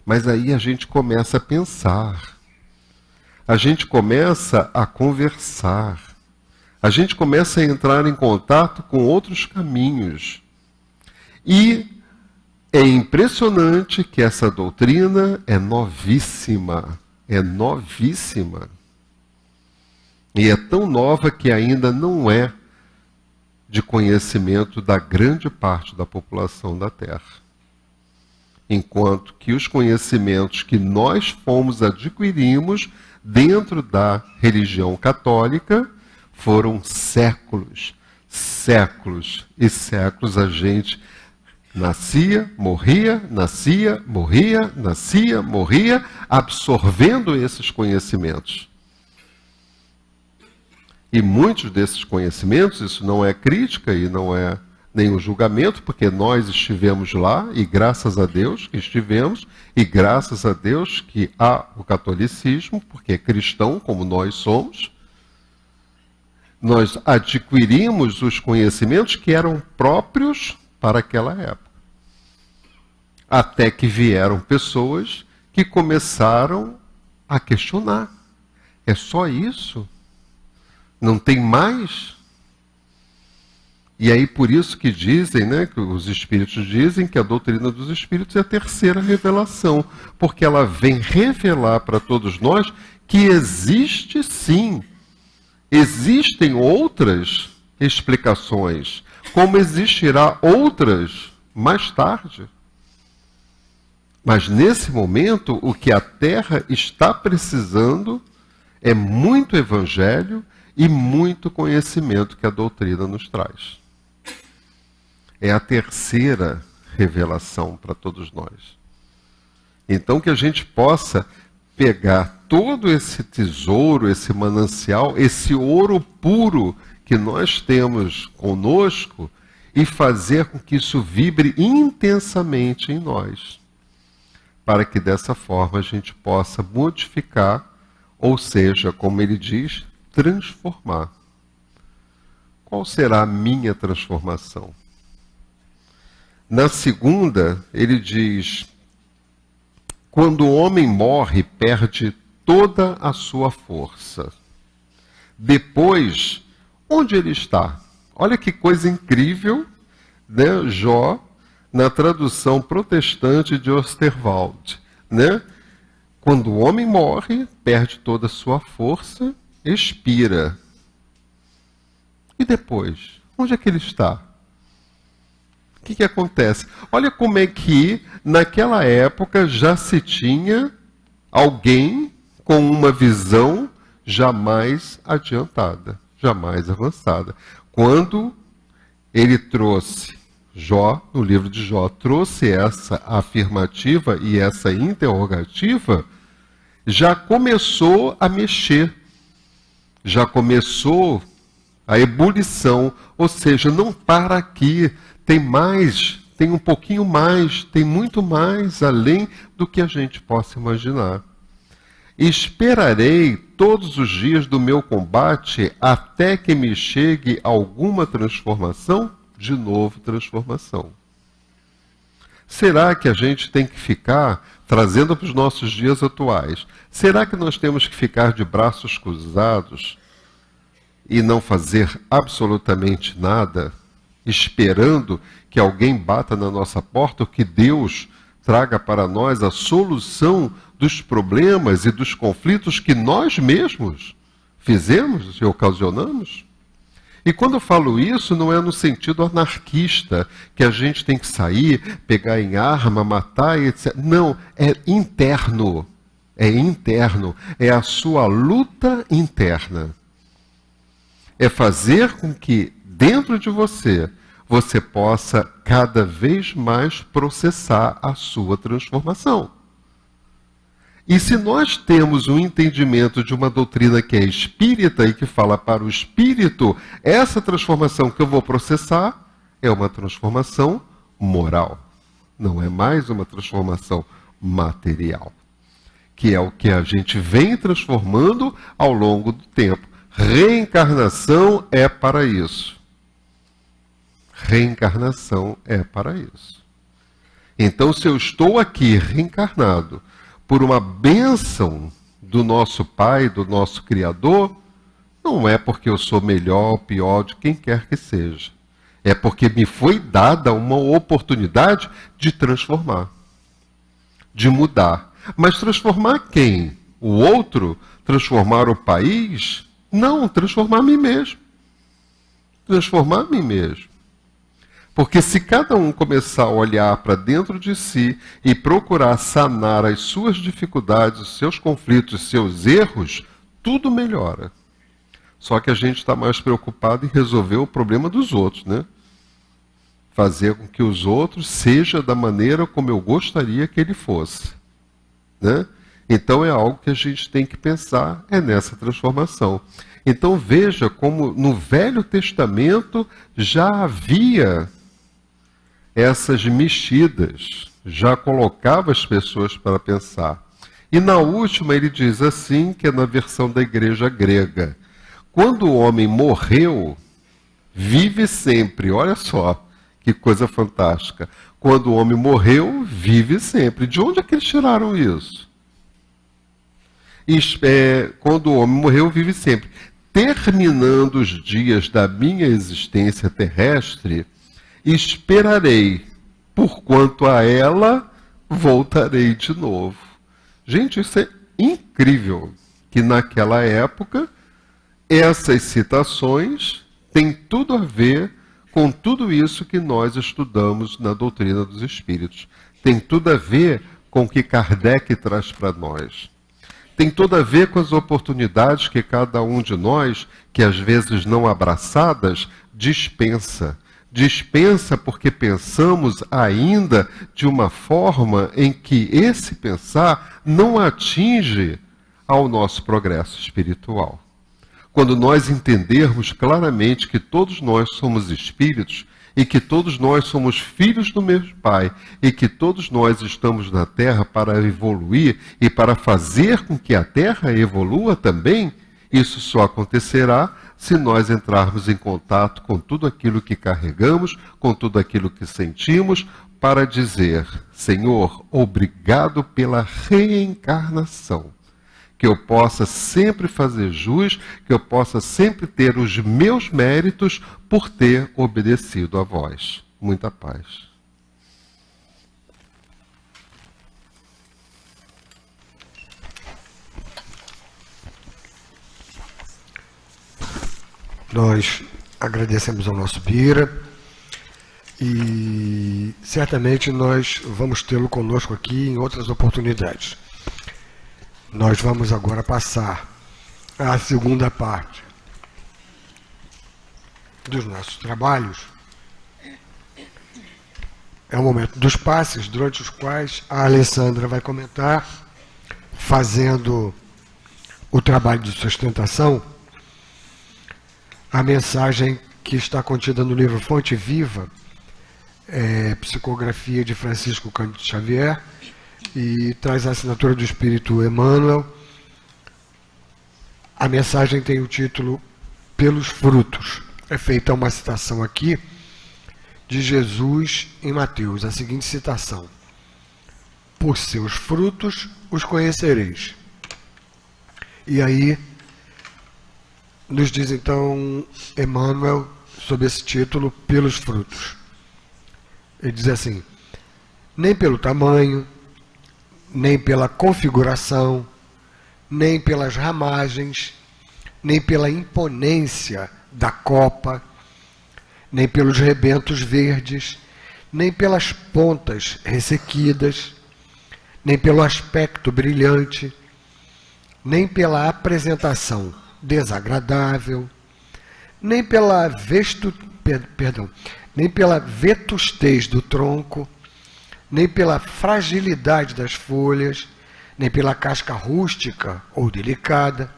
[SPEAKER 2] Mas aí a gente começa a pensar. A gente começa a conversar. A gente começa a entrar em contato com outros caminhos. E é impressionante que essa doutrina é novíssima. É novíssima. E é tão nova que ainda não é de conhecimento da grande parte da população da Terra. Enquanto que os conhecimentos que nós adquirimos dentro da religião católica foram séculos, séculos e séculos. A gente nascia, morria, absorvendo esses conhecimentos. E muitos desses conhecimentos, isso não é crítica e não é nenhum julgamento, porque nós estivemos lá, e graças a Deus que estivemos, e graças a Deus que há o catolicismo, porque é cristão como nós somos, nós adquirimos os conhecimentos que eram próprios para aquela época. Até que vieram pessoas que começaram a questionar. É só isso? Não tem mais? E aí por isso que dizem, né, que os espíritos dizem que a doutrina dos espíritos é a terceira revelação, porque ela vem revelar para todos nós que existe sim, existem outras explicações, como existirá outras mais tarde. Mas nesse momento o que a Terra está precisando é muito evangelho e muito conhecimento que a doutrina nos traz. É a terceira revelação para todos nós. Então que a gente possa pegar todo esse tesouro, esse manancial, esse ouro puro que nós temos conosco e fazer com que isso vibre intensamente em nós, para que dessa forma a gente possa modificar, ou seja, como ele diz, transformar. Qual será a minha transformação? Na segunda, ele diz: quando o homem morre, perde toda a sua força. Depois, onde ele está? Olha que coisa incrível, né? Jó, na tradução protestante de Osterwald, né? Quando o homem morre, perde toda a sua força, expira. E depois? Onde é que ele está? O que acontece? Olha como é que, naquela época, já se tinha alguém com uma visão jamais adiantada, jamais avançada. Quando ele trouxe Jó, no livro de Jó, trouxe essa afirmativa e essa interrogativa, já começou a mexer, já começou a ebulição, ou seja, não para aqui, tem mais, tem um pouquinho mais, tem muito mais além do que a gente possa imaginar. Esperarei todos os dias do meu combate até que me chegue alguma transformação? De novo, transformação. Será que a gente tem que ficar, trazendo para os nossos dias atuais, será que nós temos que ficar de braços cruzados e não fazer absolutamente nada, esperando que alguém bata na nossa porta ou que Deus traga para nós a solução dos problemas e dos conflitos que nós mesmos fizemos e ocasionamos? E quando eu falo isso, não é no sentido anarquista, que a gente tem que sair, pegar em arma, matar, etc. Não, é interno. É interno. É a sua luta interna. É fazer com que, dentro de você, você possa cada vez mais processar a sua transformação. E se nós temos um entendimento de uma doutrina que é espírita e que fala para o espírito, essa transformação que eu vou processar é uma transformação moral. Não é mais uma transformação material. Que é o que a gente vem transformando ao longo do tempo. Reencarnação é para isso. Reencarnação é para isso. Então, se eu estou aqui reencarnado por uma bênção do nosso Pai, do nosso Criador, não é porque eu sou melhor ou pior de quem quer que seja. É porque me foi dada uma oportunidade de transformar, de mudar. Mas transformar quem? O outro? Transformar o país? Não, transformar a mim mesmo. Transformar a mim mesmo. Porque se cada um começar a olhar para dentro de si e procurar sanar as suas dificuldades, os seus conflitos, os seus erros, tudo melhora. Só que a gente está mais preocupado em resolver o problema dos outros, né? Fazer com que os outros seja da maneira como eu gostaria que ele fosse, né? Então é algo que a gente tem que pensar, é nessa transformação. Então veja como no Velho Testamento já havia essas mexidas, já colocava as pessoas para pensar. E na última ele diz assim, que é na versão da igreja grega: quando o homem morreu, vive sempre. Olha só, que coisa fantástica. Quando o homem morreu, vive sempre. De onde é que eles tiraram isso? Quando o homem morreu, vive sempre. Terminando os dias da minha existência terrestre, esperarei, porquanto a ela voltarei de novo. Gente, isso é incrível, que naquela época, essas citações têm tudo a ver com tudo isso que nós estudamos na doutrina dos espíritos. Tem tudo a ver com o que Kardec traz para nós. Tem tudo a ver com as oportunidades que cada um de nós, que às vezes não abraçadas, dispensa. Dispensa porque pensamos ainda de uma forma em que esse pensar não atinge ao nosso progresso espiritual. Quando nós entendermos claramente que todos nós somos espíritos e que todos nós somos filhos do mesmo Pai e que todos nós estamos na Terra para evoluir e para fazer com que a Terra evolua também, isso só acontecerá se nós entrarmos em contato com tudo aquilo que carregamos, com tudo aquilo que sentimos, para dizer: Senhor, obrigado pela reencarnação. Que eu possa sempre fazer jus, que eu possa sempre ter os meus méritos por ter obedecido a vós. Muita paz.
[SPEAKER 1] Nós agradecemos ao nosso Bira e certamente nós vamos tê-lo conosco aqui em outras oportunidades. Nós vamos agora passar à segunda parte dos nossos trabalhos, é o momento dos passes, durante os quais a Alessandra vai comentar, fazendo o trabalho de sustentação, a mensagem que está contida no livro Fonte Viva, psicografia de Francisco Cândido Xavier, e traz a assinatura do Espírito Emmanuel. A mensagem tem o título Pelos Frutos. É feita uma citação aqui de Jesus em Mateus, a seguinte citação: por seus frutos os conhecereis. E aí nos diz então Emmanuel sob esse título, pelos frutos. Ele diz assim: nem pelo tamanho, nem pela configuração, nem pelas ramagens, nem pela imponência da copa, nem pelos rebentos verdes, nem pelas pontas ressequidas, nem pelo aspecto brilhante, nem pela apresentação desagradável, nem pela nem pela vetustez do tronco, nem pela fragilidade das folhas, nem pela casca rústica ou delicada,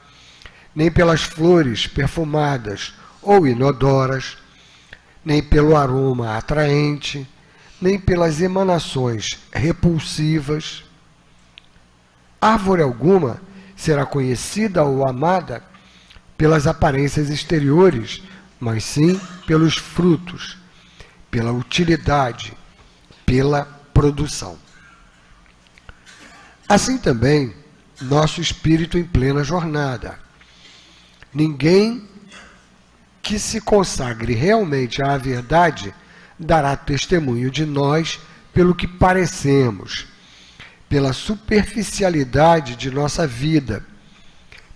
[SPEAKER 1] nem pelas flores perfumadas ou inodoras, nem pelo aroma atraente, nem pelas emanações repulsivas. Árvore alguma será conhecida ou amada pelas aparências exteriores, mas sim pelos frutos, pela utilidade, pela produção. Assim também, nosso espírito em plena jornada. Ninguém que se consagre realmente à verdade dará testemunho de nós pelo que parecemos, pela superficialidade de nossa vida,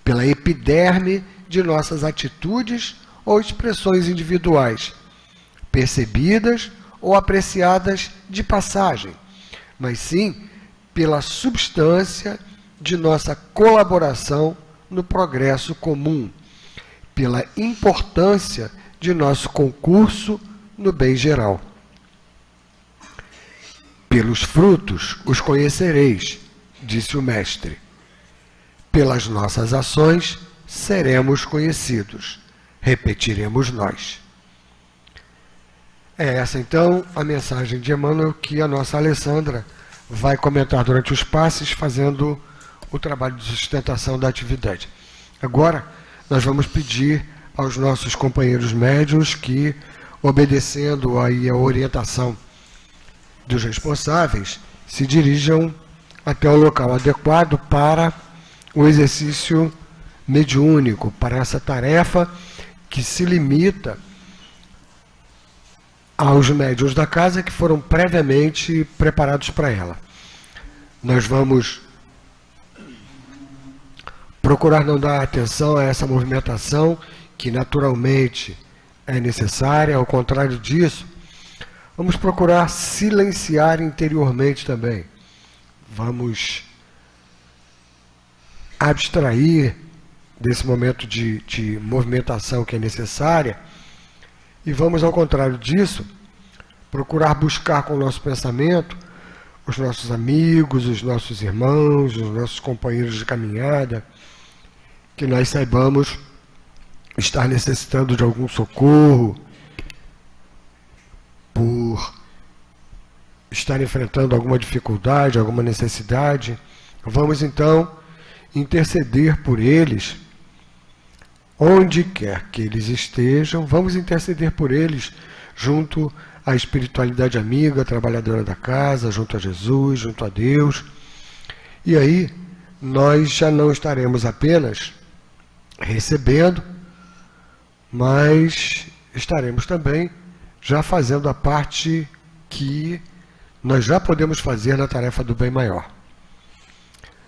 [SPEAKER 1] pela epiderme de nossas atitudes ou expressões individuais, percebidas ou apreciadas de passagem, mas sim pela substância de nossa colaboração no progresso comum, pela importância de nosso concurso no bem geral. Pelos frutos os conhecereis, disse o Mestre. Pelas nossas ações seremos conhecidos, repetiremos nós. É essa então a mensagem de Emmanuel que a nossa Alessandra vai comentar durante os passes, fazendo o trabalho de sustentação da atividade. Agora, nós vamos pedir aos nossos companheiros médiuns que, obedecendo aí a orientação dos responsáveis, se dirijam até o local adequado para o exercício mediúnico, para essa tarefa que se limita aos médiuns da casa que foram previamente preparados para ela. Nós vamos procurar não dar atenção a essa movimentação que naturalmente é necessária. Ao contrário disso, vamos procurar silenciar interiormente também. Vamos abstrair desse momento de movimentação que é necessária e vamos, ao contrário disso, procurar buscar com o nosso pensamento os nossos amigos, os nossos irmãos, os nossos companheiros de caminhada, que nós saibamos estar necessitando de algum socorro, por estar enfrentando alguma dificuldade, alguma necessidade. Vamos então interceder por eles, onde quer que eles estejam, vamos interceder por eles junto à espiritualidade amiga, trabalhadora da casa, junto a Jesus, junto a Deus. E aí nós já não estaremos apenas recebendo, mas estaremos também já fazendo a parte que nós já podemos fazer na tarefa do bem maior.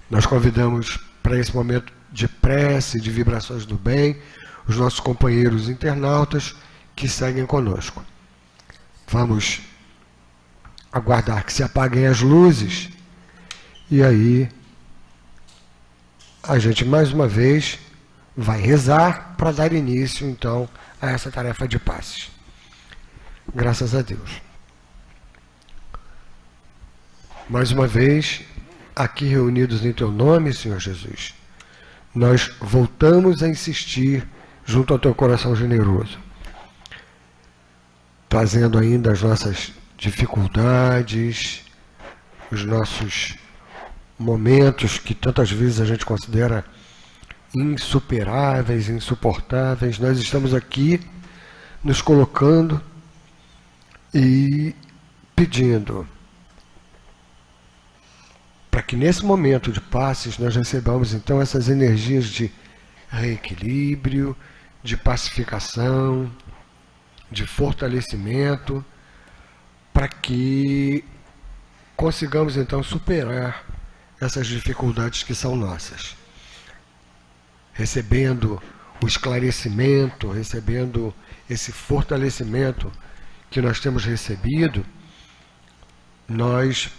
[SPEAKER 1] Nós convidamos para esse momento de prece, de vibrações do bem, os nossos companheiros internautas que seguem conosco. Vamos aguardar que se apaguem as luzes e aí a gente mais uma vez vai rezar para dar início então a essa tarefa de passes. Graças a Deus. Mais uma vez, aqui reunidos em Teu nome, Senhor Jesus, nós voltamos a insistir junto ao Teu coração generoso, trazendo ainda as nossas dificuldades, os nossos momentos que tantas vezes a gente considera insuperáveis, insuportáveis. Nós estamos aqui nos colocando e pedindo para que nesse momento de passes nós recebamos então essas energias de reequilíbrio, de pacificação, de fortalecimento, para que consigamos então superar essas dificuldades que são nossas. Recebendo o esclarecimento, recebendo esse fortalecimento que nós temos recebido, nós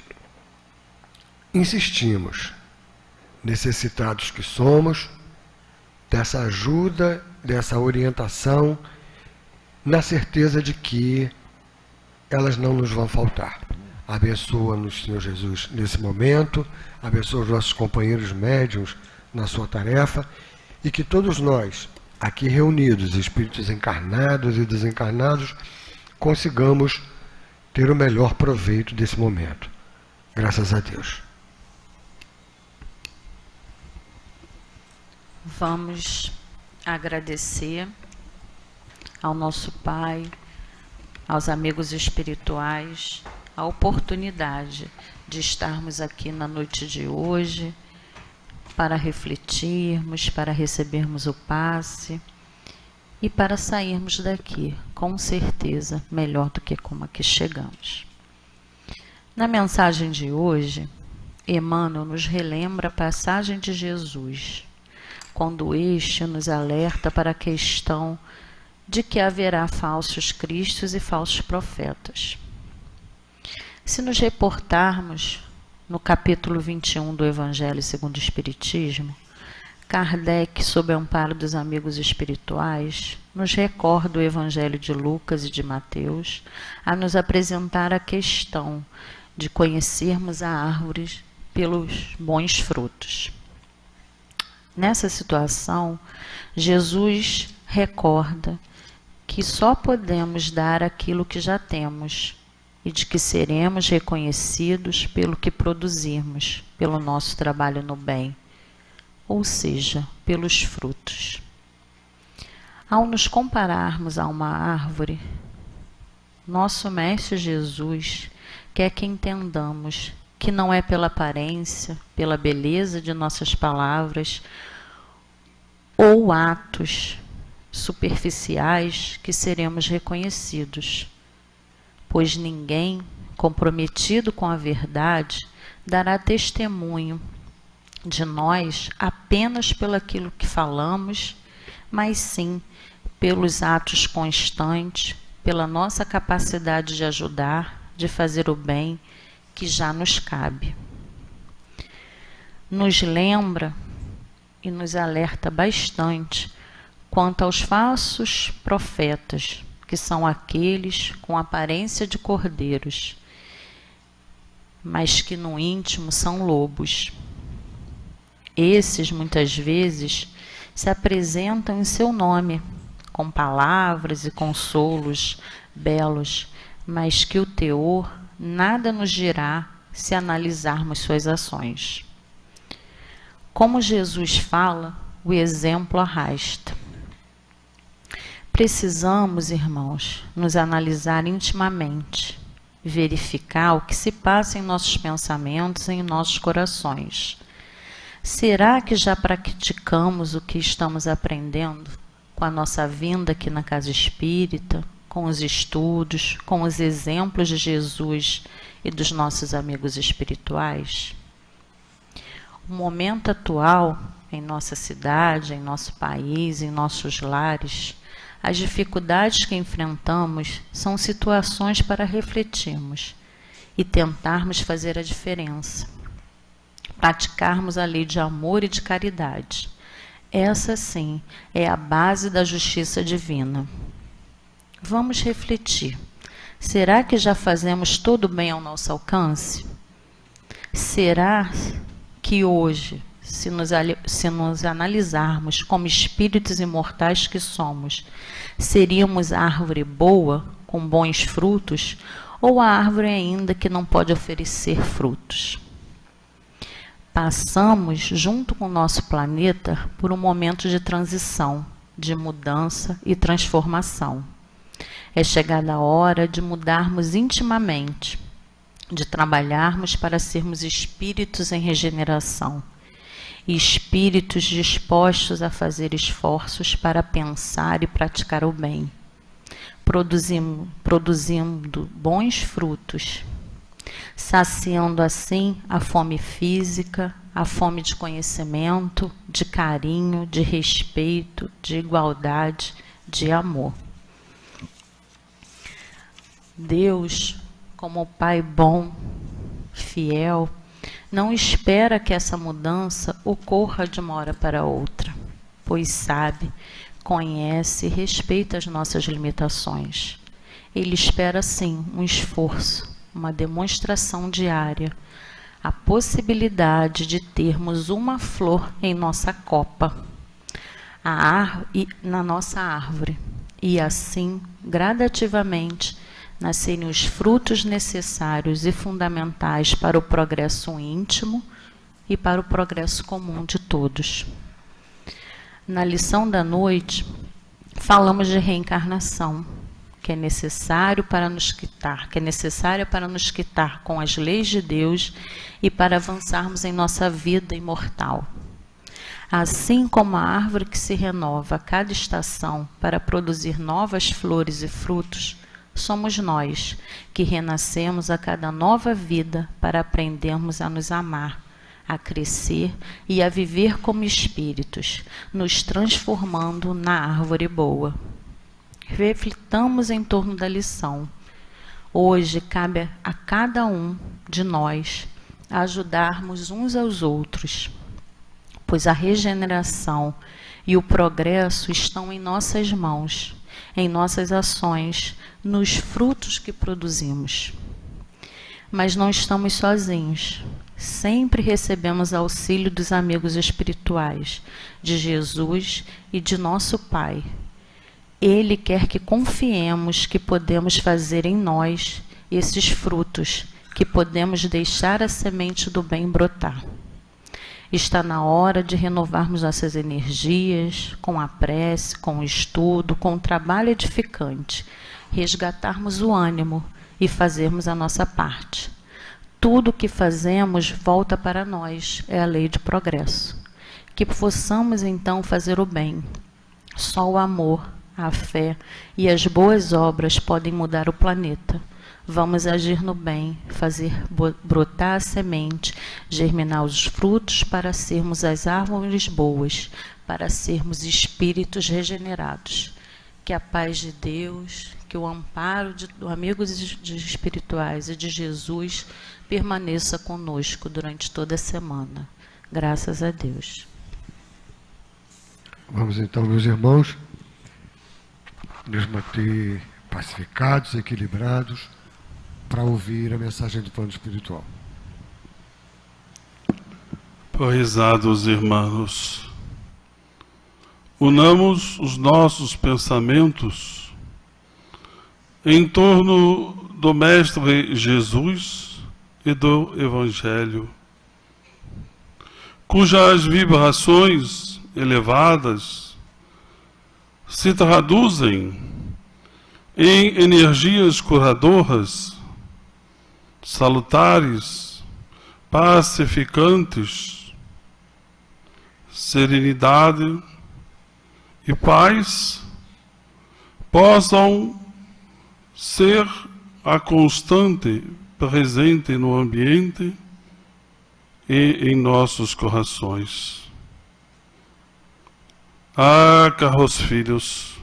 [SPEAKER 1] insistimos, necessitados que somos, dessa ajuda, dessa orientação, na certeza de que elas não nos vão faltar. Abençoa-nos, Senhor Jesus, nesse momento, abençoa os nossos companheiros médiuns na sua tarefa, e que todos nós, aqui reunidos, espíritos encarnados e desencarnados, consigamos ter o melhor proveito desse momento. Graças a Deus.
[SPEAKER 3] Vamos agradecer ao nosso Pai, aos amigos espirituais, a oportunidade de estarmos aqui na noite de hoje para refletirmos, para recebermos o passe e para sairmos daqui, com certeza, melhor do que como aqui chegamos. Na mensagem de hoje, Emmanuel nos relembra a passagem de Jesus, quando este nos alerta para a questão de que haverá falsos cristos e falsos profetas. Se nos reportarmos no capítulo 21 do Evangelho segundo o Espiritismo, Kardec, sob o amparo dos amigos espirituais, nos recorda o Evangelho de Lucas e de Mateus a nos apresentar a questão de conhecermos a árvore pelos bons frutos. Nessa situação, Jesus recorda que só podemos dar aquilo que já temos e de que seremos reconhecidos pelo que produzirmos, pelo nosso trabalho no bem, ou seja, pelos frutos. Ao nos compararmos a uma árvore, nosso Mestre Jesus quer que entendamos que não é pela aparência, pela beleza de nossas palavras ou atos superficiais que seremos reconhecidos, pois ninguém comprometido com a verdade dará testemunho de nós apenas pelo aquilo que falamos, mas sim pelos atos constantes, pela nossa capacidade de ajudar, de fazer o bem que já nos cabe. Nos lembra e nos alerta bastante quanto aos falsos profetas, que são aqueles com aparência de cordeiros, mas que no íntimo são lobos. Esses, muitas vezes, se apresentam em seu nome, com palavras e consolos belos, mas que o teor nada nos dirá se analisarmos suas ações. Como Jesus fala, o exemplo arrasta. Precisamos, irmãos, nos analisar intimamente, verificar o que se passa em nossos pensamentos e em nossos corações. Será que já praticamos o que estamos aprendendo com a nossa vinda aqui na Casa Espírita, com os estudos, com os exemplos de Jesus e dos nossos amigos espirituais? O momento atual, em nossa cidade, em nosso país, em nossos lares, as dificuldades que enfrentamos são situações para refletirmos e tentarmos fazer a diferença. Praticarmos a lei de amor e de caridade. Essa, sim, é a base da justiça divina. Vamos refletir. Será que já fazemos todo o bem ao nosso alcance? Será que hoje, se nos analisarmos como espíritos imortais que somos, seríamos a árvore boa, com bons frutos, ou a árvore ainda que não pode oferecer frutos? Passamos, junto com o nosso planeta, por um momento de transição, de mudança e transformação. É chegada a hora de mudarmos intimamente, de trabalharmos para sermos espíritos em regeneração, e espíritos dispostos a fazer esforços para pensar e praticar o bem, produzindo bons frutos, saciando assim a fome física, a fome de conhecimento, de carinho, de respeito, de igualdade, de amor. Deus, como Pai bom, fiel, não espera que essa mudança ocorra de uma hora para outra, pois sabe, conhece e respeita as nossas limitações. Ele espera, sim, um esforço, uma demonstração diária, a possibilidade de termos uma flor em nossa copa, na nossa árvore, e assim, gradativamente, nascerem os frutos necessários e fundamentais para o progresso íntimo e para o progresso comum de todos. Na lição da noite, falamos de reencarnação, que é necessária para nos quitar com as leis de Deus e para avançarmos em nossa vida imortal. Assim como a árvore que se renova a cada estação para produzir novas flores e frutos, somos nós que renascemos a cada nova vida para aprendermos a nos amar, a crescer e a viver como espíritos, nos transformando na árvore boa. Reflitamos em torno da lição. Hoje cabe a cada um de nós ajudarmos uns aos outros, pois a regeneração e o progresso estão em nossas mãos, em nossas ações, nos frutos que produzimos. Mas não estamos sozinhos. Sempre recebemos auxílio dos amigos espirituais, de Jesus e de nosso Pai. Ele quer que confiemos que podemos fazer em nós esses frutos, que podemos deixar a semente do bem brotar. Está na hora de renovarmos nossas energias, com a prece, com o estudo, com o trabalho edificante, resgatarmos o ânimo e fazermos a nossa parte. Tudo o que fazemos volta para nós, é a lei de progresso. Que possamos então fazer o bem. Só o amor, a fé e as boas obras podem mudar o planeta. Vamos agir no bem, fazer brotar a semente, germinar os frutos para sermos as árvores boas, para sermos espíritos regenerados. Que a paz de Deus, que o amparo do amigos espirituais e de Jesus permaneça conosco durante toda a semana. Graças a Deus.
[SPEAKER 1] Vamos então, meus irmãos, nos manter pacificados, equilibrados, para ouvir a mensagem do plano espiritual.
[SPEAKER 4] Prezados irmãos, unamos os nossos pensamentos em torno do Mestre Jesus e do Evangelho, cujas vibrações elevadas se traduzem em energias curadoras, salutares, pacificantes, serenidade e paz possam ser a constante presente no ambiente e em nossos corações. Ah, caros filhos,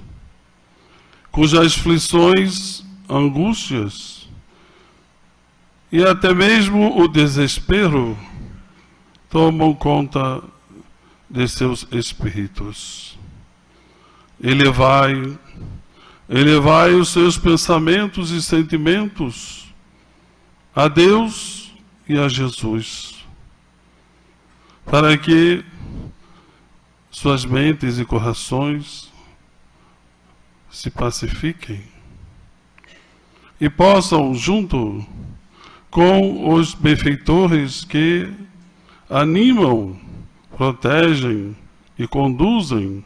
[SPEAKER 4] cujas aflições, angústias e até mesmo o desespero tomam conta de seus espíritos. Elevai os seus pensamentos e sentimentos a Deus e a Jesus, para que suas mentes e corações se pacifiquem e possam, junto com os benfeitores que animam, protegem e conduzem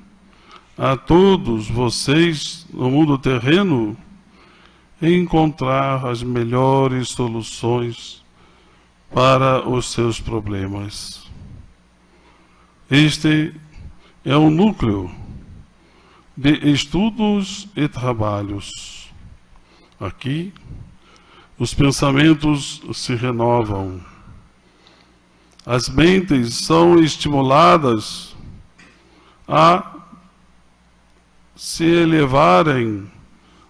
[SPEAKER 4] a todos vocês no mundo terreno, encontrar as melhores soluções para os seus problemas. Este é um núcleo de estudos e trabalhos. Aqui, os pensamentos se renovam. As mentes são estimuladas a se elevarem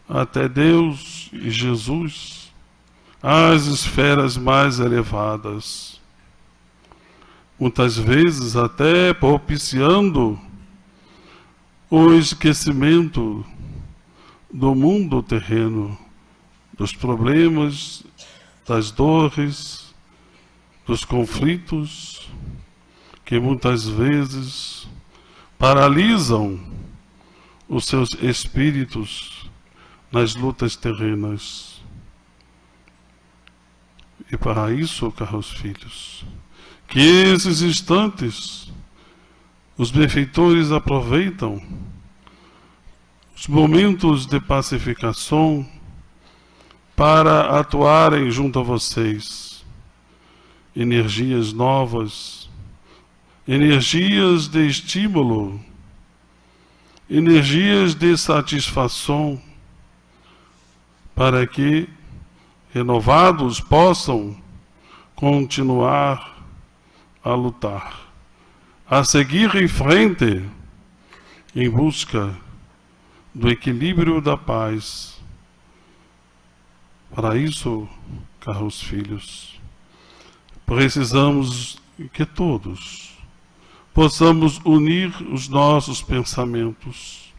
[SPEAKER 4] até Deus e Jesus, às esferas mais elevadas. Muitas vezes até propiciando o esquecimento do mundo terreno, dos problemas, das dores, dos conflitos, que muitas vezes paralisam os seus espíritos nas lutas terrenas. E para isso, caros filhos, que esses instantes os benfeitores aproveitam os momentos de pacificação para atuarem junto a vocês. Energias novas, energias de estímulo, energias de satisfação, para que, renovados, possam continuar a lutar, a seguir em frente, em busca do equilíbrio da paz. Para isso, caros filhos, precisamos que todos possamos unir os nossos pensamentos.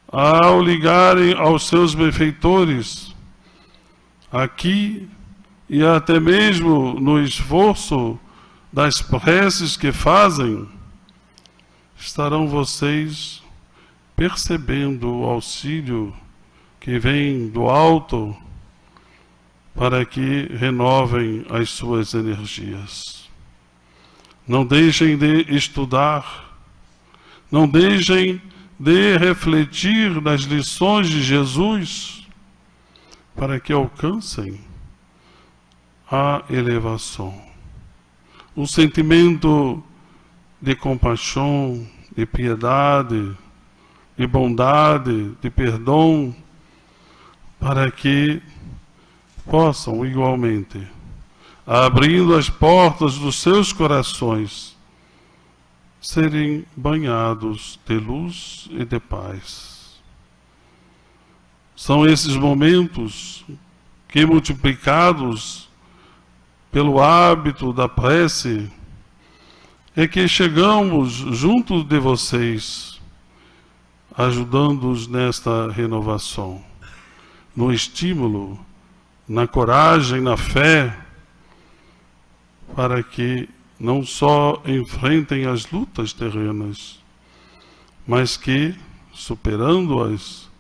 [SPEAKER 4] Ao ligarem aos seus benfeitores, aqui e até mesmo no esforço das preces que fazem, estarão vocês percebendo o auxílio que vem do alto para que renovem as suas energias. Não deixem de estudar, não deixem de refletir nas lições de Jesus para que alcancem a elevação. Um sentimento de compaixão, de piedade, de bondade, de perdão, para que possam igualmente, abrindo as portas dos seus corações, serem banhados de luz e de paz. São esses momentos que, multiplicados pelo hábito da prece, é que chegamos junto de vocês, ajudando-os nesta renovação, no estímulo, na coragem, na fé, para que não só enfrentem as lutas terrenas, mas que, superando-as,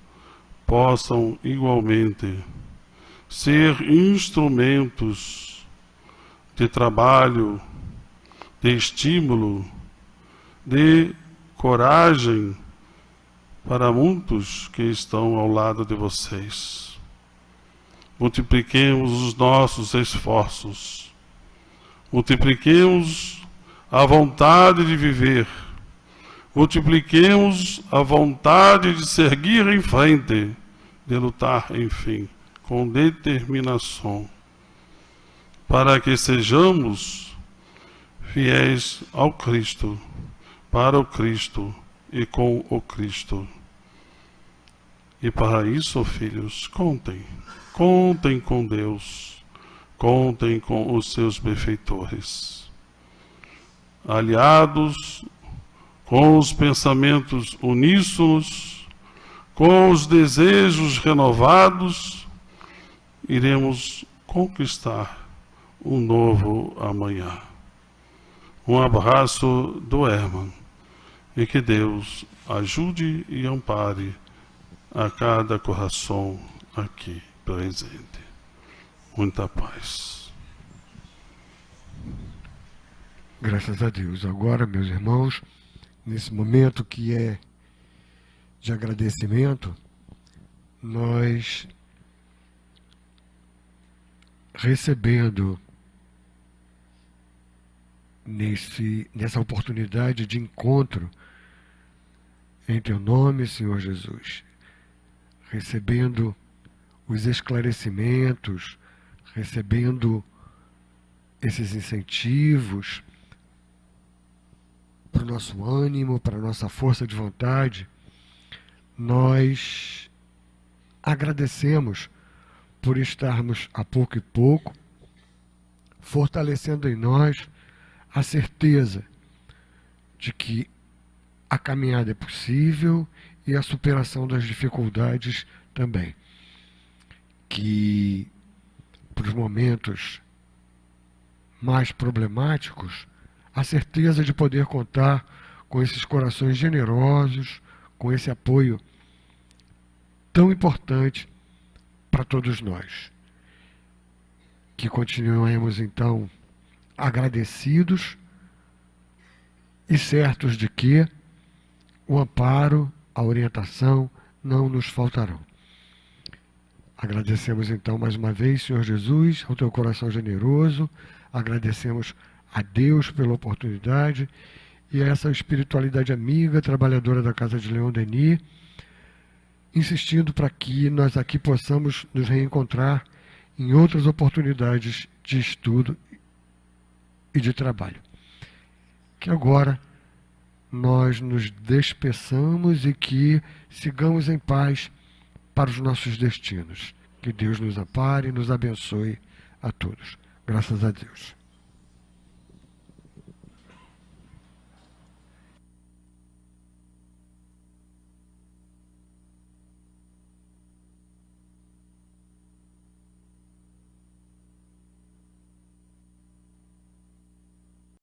[SPEAKER 4] possam igualmente ser instrumentos de trabalho, de estímulo, de coragem para muitos que estão ao lado de vocês. Multipliquemos os nossos esforços, multipliquemos a vontade de viver, multipliquemos a vontade de seguir em frente, de lutar, enfim, com determinação, para que sejamos fiéis ao Cristo, para o Cristo e com o Cristo. E para isso, filhos, contem com Deus, contem com os seus benfeitores. Aliados, com os pensamentos uníssonos, com os desejos renovados, iremos conquistar um novo amanhã. Um abraço do Herman e que Deus ajude e ampare a cada coração aqui presente. Muita paz.
[SPEAKER 1] Graças a Deus. Agora, meus irmãos, nesse momento que é de agradecimento, nós recebendo nessa oportunidade de encontro em Teu nome, Senhor Jesus, recebendo os esclarecimentos, recebendo esses incentivos para o nosso ânimo, para a nossa força de vontade, nós agradecemos por estarmos a pouco e pouco fortalecendo em nós a certeza de que a caminhada é possível e a superação das dificuldades também. Que para os momentos mais problemáticos, a certeza de poder contar com esses corações generosos, com esse apoio tão importante para todos nós. Que continuemos então agradecidos e certos de que o amparo, a orientação não nos faltarão. Agradecemos então mais uma vez, Senhor Jesus, ao Teu coração generoso, agradecemos a Deus pela oportunidade e a essa espiritualidade amiga, trabalhadora da Casa de Leon Denis, insistindo para que nós aqui possamos nos reencontrar em outras oportunidades de estudo e de trabalho. Que agora nós nos despeçamos e que sigamos em paz para os nossos destinos. Que Deus nos ampare e nos abençoe a todos. Graças a Deus.